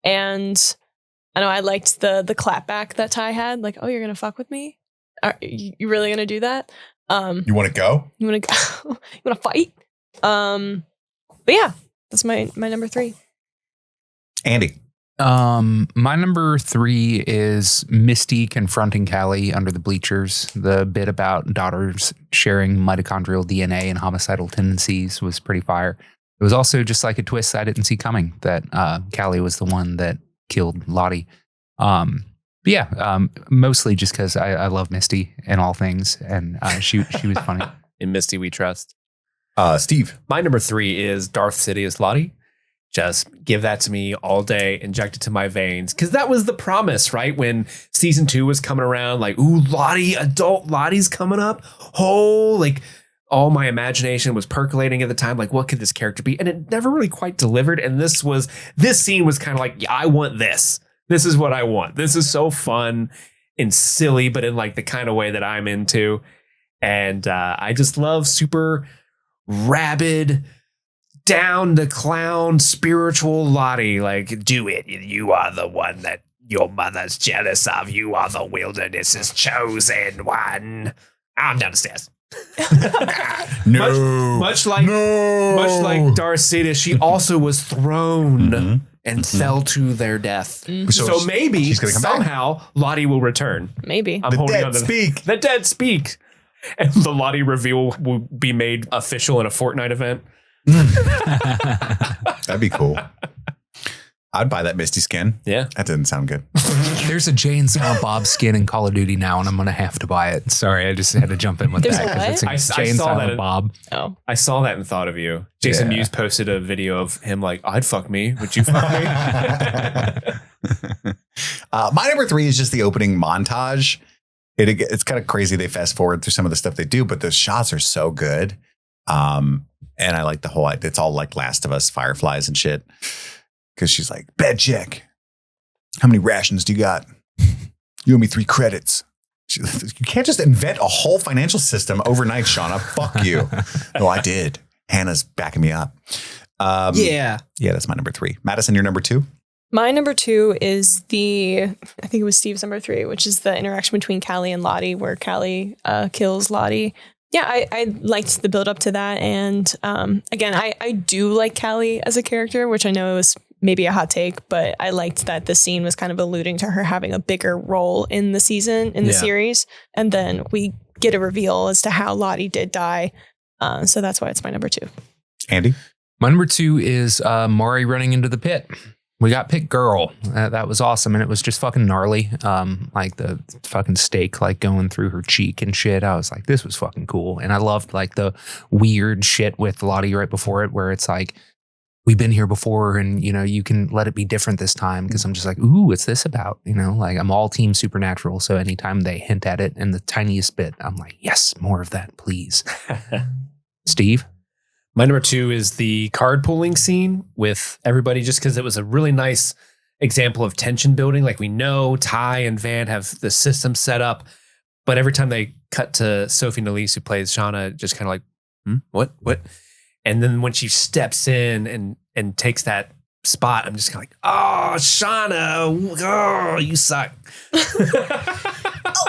And I know I liked the clapback that Tai had. Like, oh, you're going to fuck with me? Are you really going to do that? You want to go? You want to go? You want to fight? But yeah, that's my number 3. Andy. My number 3 is Misty confronting Callie under the bleachers. The bit about daughters sharing mitochondrial DNA and homicidal tendencies was pretty fire. It was also just like a twist I didn't see coming that Callie was the one that killed Lottie. But yeah, mostly just because I love Misty in all things, and she was funny. In Misty we trust. Steve. My number 3 is Darth Sidious Lottie. Just give that to me all day, inject it to my veins. Because that was the promise, right? When season 2 was coming around, like, ooh, Lottie, adult Lottie's coming up. Oh, like, all my imagination was percolating at the time. Like, what could this character be? And it never really quite delivered. And this scene was kind of like, yeah, I want this. This is what I want. This is so fun and silly, but in like the kind of way that I'm into. And I just love super rabid, down the clown, spiritual Lottie. Like, do it. You are the one that your mother's jealous of. You are the wilderness's chosen one. I'm down the stairs. Much like Darth Sidious, she also was thrown and fell to their death. So maybe she's gonna come somehow back. Lottie will return. Maybe. I'm The holding dead on to speak. The dead speak. And the Lottie reveal will be made official in a Fortnite event. That'd be cool. I'd buy that Misty skin. Yeah. That didn't sound good. There's a Jay and Silent Bob skin in Call of Duty now, and I'm going to have to buy it. Sorry, I just had to jump in with There's that. a 'Cause what? it's a I Jay and saw Silent that. Bob. Oh. I saw that and thought of you. Jason Yeah. Mewes posted a video of him like, I'd fuck me. Would you fuck me? My number 3 is just the opening montage. It's kind of crazy. They fast forward through some of the stuff they do, but the shots are so good. And I like the whole, it's all like Last of Us, fireflies and shit. Cause she's like, bed check. How many rations do you got? You owe me 3 credits. You can't just invent a whole financial system overnight, Shauna. Fuck you. No, I did. Hannah's backing me up. Yeah. Yeah, that's my number 3. Madison, your number 2? My number 2 is I think it was Steve's number 3, which is the interaction between Callie and Lottie, where Callie kills Lottie. Yeah, I liked the build up to that. And again, I do like Callie as a character, which I know is maybe a hot take, but I liked that the scene was kind of alluding to her having a bigger role in the season, in the series. And then we get a reveal as to how Lottie did die. So that's why it's my number 2. Andy? My number 2 is Mari running into the pit. We got Pit Girl. That was awesome. And it was just fucking gnarly. Like the fucking stake like going through her cheek and shit. I was like, this was fucking cool. And I loved like the weird shit with Lottie right before it, where it's like, we've been here before and, you know, you can let it be different this time. Cause I'm just like, ooh, what's this about? You know, like I'm all team supernatural. So anytime they hint at it in the tiniest bit, I'm like, yes, more of that, please. Steve? My number 2 is the card pulling scene with everybody, just because it was a really nice example of tension building. Like we know Tai and Van have the system set up, but every time they cut to Sophie Nélisse, who plays Shauna, just kind of like, what? And then when she steps in and takes that spot, I'm just kind of like, oh, Shauna, oh, you suck.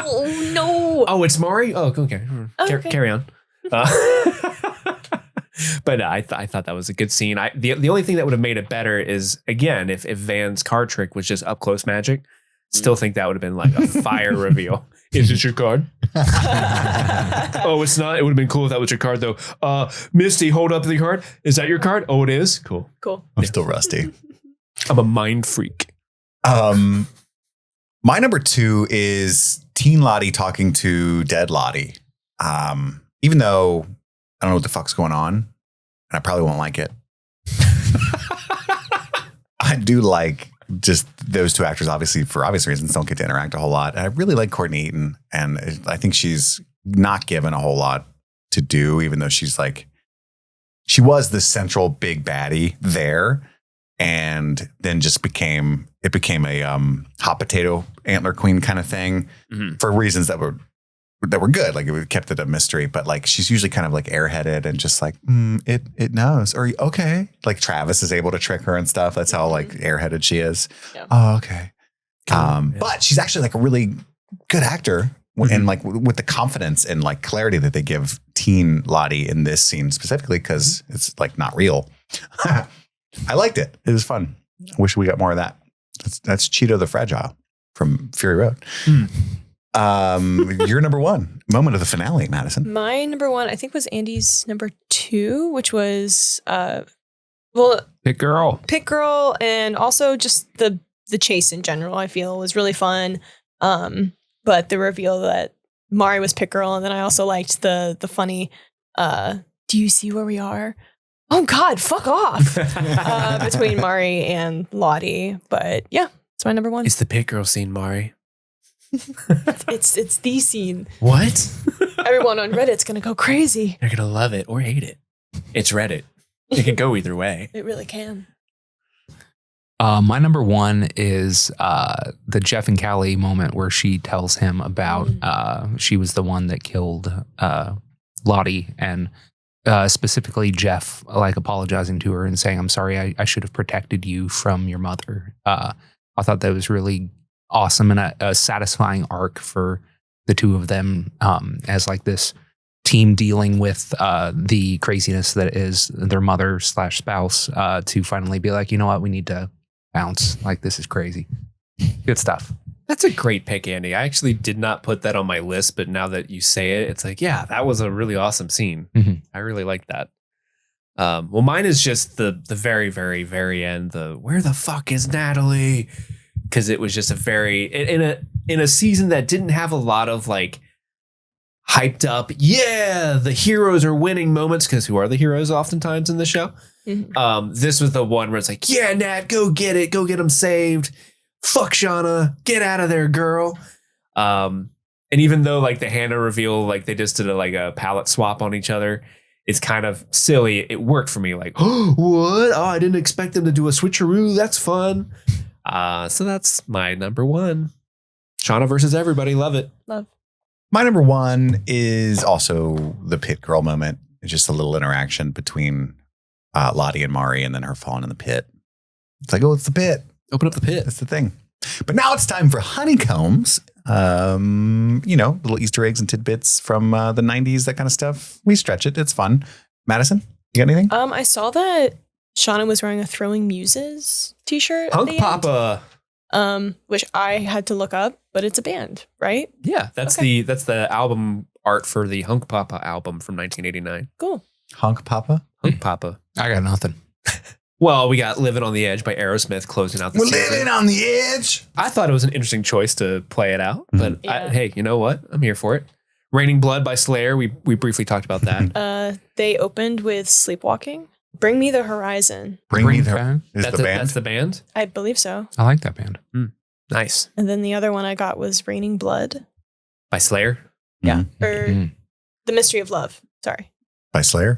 Oh, no. Oh, it's Mari? Oh, okay. Carry on. But I thought that was a good scene. The only thing that would have made it better is, again, if Van's card trick was just up close magic, still think that would have been like a fire reveal. Is this your card? Oh, it's not. It would have been cool if that was your card, though. Misty, hold up the card. Is that your card? Oh, it is? Cool. I'm still rusty. I'm a mind freak. My number 2 is Teen Lottie talking to Dead Lottie. Even though I don't know what the fuck's going on, and I probably won't like it. I do like just those 2 actors, obviously, for obvious reasons, don't get to interact a whole lot. And I really like Courtney Eaton, and I think she's not given a whole lot to do, even though she's like, she was the central big baddie there, and then just became a hot potato antler queen kind of thing for reasons that were good. Like it kept it a mystery, but like she's usually kind of like airheaded and just like it knows, or okay, like Travis is able to trick her and stuff. That's how like airheaded she is. Yeah. Oh, okay. But she's actually like a really good actor, and like with the confidence and like clarity that they give teen Lottie in this scene specifically, because it's like not real. I liked it. It was fun. I wish we got more of that. That's Cheeto the Fragile from Fury Road. Your number 1 moment of the finale, Madison. My number 1, I think, was Andy's number 2, which was Pit Girl, and also just the chase in general. I feel was really fun. But the reveal that Mari was Pit Girl, and then I also liked the funny. Do you see where we are? Oh God, fuck off! Between Mari and Lottie, but yeah, it's my number 1. It's the Pit Girl scene, Mari. It's the scene. What? Everyone on Reddit's gonna go crazy. They're gonna love it or hate it. It's Reddit. It can go either way. It really can. My number 1 is the Jeff and Callie moment where she tells him about she was the one that killed Lottie, and specifically Jeff like apologizing to her and saying, I'm sorry, I should have protected you from your mother. I thought that was really awesome and a satisfying arc for the 2 of them as like this team dealing with the craziness that is their mother / spouse to finally be like, you know what, we need to bounce. Like, this is crazy. Good stuff. That's a great pick, Andy. I actually did not put that on my list, but now that you say it, it's like, yeah, that was a really awesome scene. I really like that. Well, mine is just the very, very, very end. Where the fuck is Natalie? Because it was just a very in a season that didn't have a lot of like hyped up, yeah, the heroes are winning moments, because who are the heroes oftentimes in the show? This was the one where it's like, yeah, Nat, go get it, go get them saved. Fuck Shauna, get out of there, girl. And even though like the Hannah reveal, like they just did a palette swap on each other, it's kind of silly. It worked for me. Like, oh, what? Oh, I didn't expect them to do a switcheroo. That's fun. So that's my number 1. Shauna versus everybody. Love it. Love. My number 1 is also the Pit Girl moment. It's just a little interaction between Lottie and Mari, and then her falling in the pit. It's like, oh, it's the pit. Open up the pit. That's the thing. But now it's time for Honeycombs. Little Easter eggs and tidbits from the 90s, that kind of stuff. We stretch it. It's fun. Madison, you got anything? I saw that Shauna was wearing a Throwing Muses t-shirt. Punk Papa. Which I had to look up, but it's a band, right? Yeah, that's the album art for the Hunk Papa album from 1989. Cool. Hunk Papa? Hunk Papa. I got nothing. Well, we got Living on the Edge by Aerosmith closing out the We're season. living on the edge. I thought it was an interesting choice to play it out, but Yeah. hey, you know what? I'm here for it. Raining Blood by Slayer. We briefly talked about that. They opened with Sleepwalking. Bring Me the Horizon. Bring Me the Fan. is That's the band. That's the band. I believe so. I like that band. Nice. And then the other one I got was Raining Blood. By Slayer. Yeah. Mhm. Or Mhm. The Mystery of Love. Sorry. By Slayer.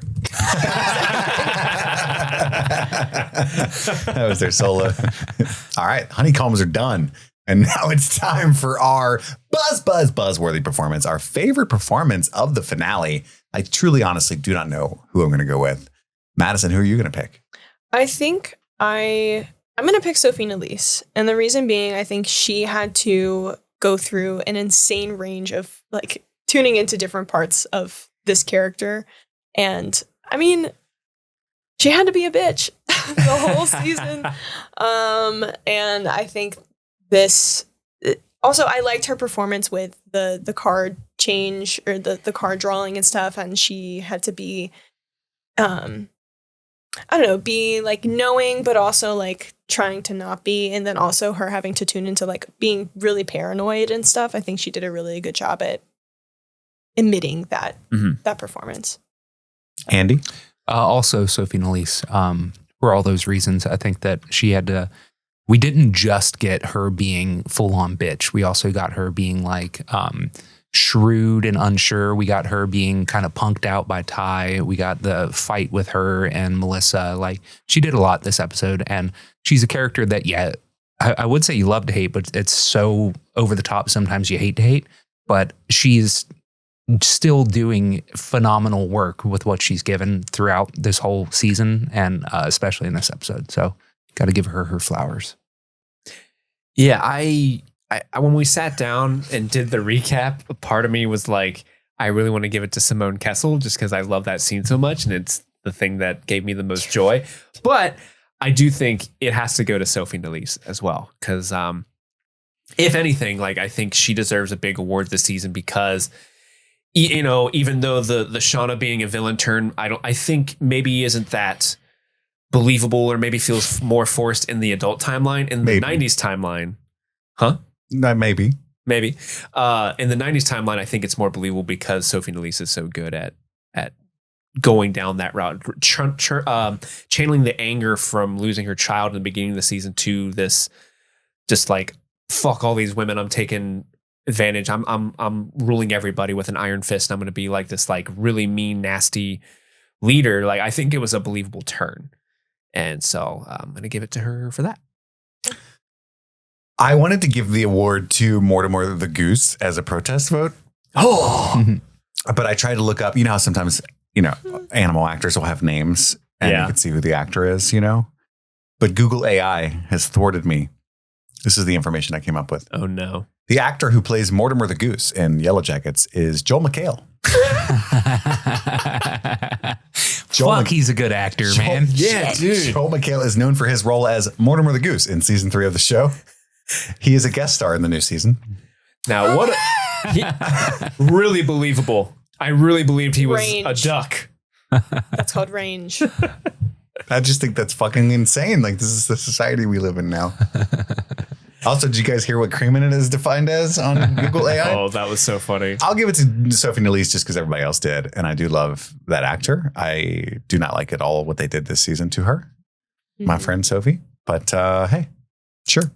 That was their solo. All right, Honeycombs are done. And now it's time for our buzzworthy performance, our favorite performance of the finale. I truly, honestly do not know who I'm going to go with. Madison, who are you going to pick? I think I'm going to pick Sophie Nélisse. And the reason being, I think she had to go through an insane range of like tuning into different parts of this character. And I mean, she had to be a bitch the whole season. And I think this also, I liked her performance with the card change or the card drawing and stuff. And she had to be, I don't know, be like knowing, but also like trying to not be. And then also her having to tune into like being really paranoid and stuff. I think she did a really good job at emitting that performance. Andy? Also, Sophie Nélisse. For all those reasons, I think that she had to. We didn't just get her being full on bitch. We also got her being like shrewd and unsure. We got her being kind of punked out by Tai. We got the fight with her and Melissa. Like she did a lot this episode, and she's a character that I would say you love to hate, but it's so over the top. Sometimes you hate to hate, but she's still doing phenomenal work with what she's given throughout this whole season, and especially in this episode. So got to give her flowers. Yeah, I when we sat down and did the recap, a part of me was like, I really want to give it to Simone Kessel just because I love that scene so much, and it's the thing that gave me the most joy. But I do think it has to go to Sophie Nélisse as well, because if anything, like I think she deserves a big award this season because, you know, even though the Shauna being a villain turn, I think maybe isn't that believable, or maybe feels more forced in the adult timeline. In the 90s timeline, maybe in the 90s timeline, I think it's more believable because Sophie Nélisse is so good at going down that route, channeling the anger from losing her child in the beginning of the season to this, just like, fuck all these women, I'm taking advantage, I'm ruling everybody with an iron fist, and I'm going to be like this like really mean, nasty leader. Like I think it was a believable turn. And so I'm going to give it to her for that. I wanted to give the award to Mortimer the Goose as a protest vote. But I tried to look up, you know how sometimes, you know, animal actors will have names and you can see who the actor is, you know? But Google AI has thwarted me. This is the information I came up with. Oh, no. The actor who plays Mortimer the Goose in Yellowjackets is Joel McHale. Fuck, he's a good actor, man. Yeah, dude. Joel McHale is known for his role as Mortimer the Goose in season 3 of the show. He is a guest star in the new season. Now, really believable. I really believed he was Range. a duck. That's called range. I just think that's fucking insane. Like, this is the society we live in now. Also, did you guys hear what cream in it is defined as on Google AI? Oh, that was so funny. I'll give it to Sophie Nélisse just because everybody else did. And I do love that actor. I do not like at all what they did this season to her, my friend Sophie. But hey, sure.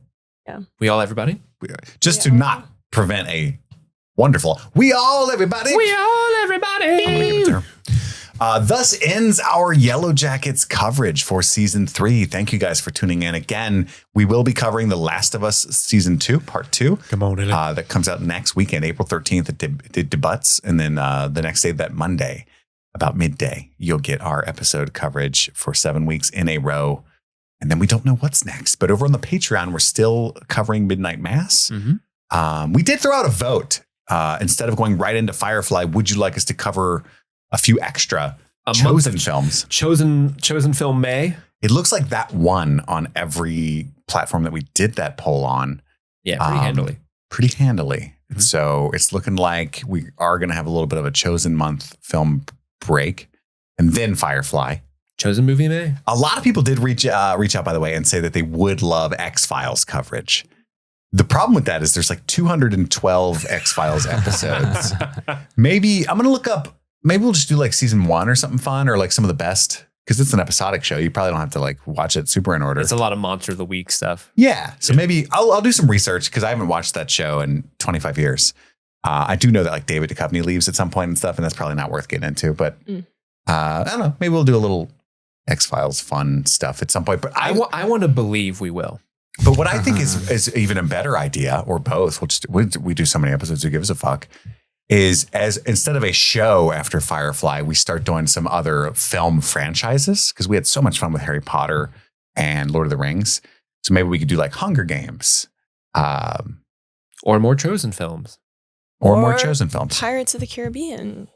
We all, everybody? Just to not prevent a wonderful, we all, everybody. We all, everybody. I'm gonna give it to her. Thus ends our Yellowjackets coverage for season 3. Thank you guys for tuning in again. We will be covering The Last of Us season 2, part 2. Come on, that comes out next weekend, April 13th at debuts. And then the next day, that Monday, about midday, you'll get our episode coverage for 7 weeks in a row. And then we don't know what's next. But over on the Patreon, we're still covering Midnight Mass. We did throw out a vote. Instead of going right into Firefly, would you like us to cover a few extra chosen films? Chosen film May. It looks like that won on every platform that we did that poll on. Yeah, pretty handily. Pretty handily. So it's looking like we are going to have a little bit of a chosen month film break, and then Firefly. Chosen movie May? A lot of people did reach out, by the way, and say that they would love X-Files coverage. The problem with that is there's like 212 X-Files episodes. Maybe I'm going to look up, maybe we'll just do like season 1 or something fun, or like some of the best, because it's an episodic show. You probably don't have to like watch it super in order. It's a lot of Monster of the Week stuff. Yeah. So maybe I'll do some research, because I haven't watched that show in 25 years. I do know that like David Duchovny leaves at some point and stuff, and that's probably not worth getting into, but I don't know. Maybe we'll do a little X-Files fun stuff at some point. But I want to believe we will. But what I think is even a better idea, or both, we do so many episodes, who gives a fuck, is as instead of a show after Firefly, we start doing some other film franchises, because we had so much fun with Harry Potter and Lord of the Rings. So maybe we could do like Hunger Games. Or more Chosen films. Or more Chosen films. Pirates of the Caribbean.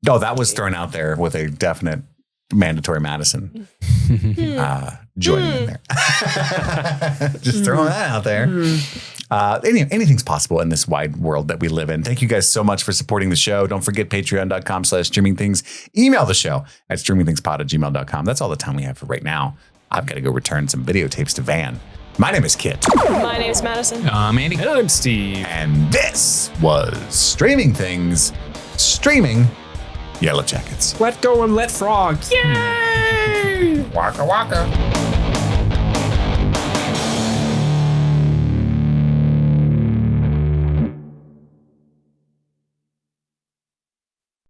Oh, that was thrown out there with a definite mandatory Madison joining in there. Just throwing that out there. Anything's possible in this wide world that we live in. Thank you guys so much for supporting the show. Don't forget patreon.com/streamingthings. Email the show at streamingthingspod@gmail.com. That's all the time we have for right now. I've got to go return some videotapes to Van. My name is Kit. My name's Madison. I'm Andy. And I'm Steve. And this was Streaming Things, streaming Yellowjackets. Let go and let frog. Yay! Waka waka.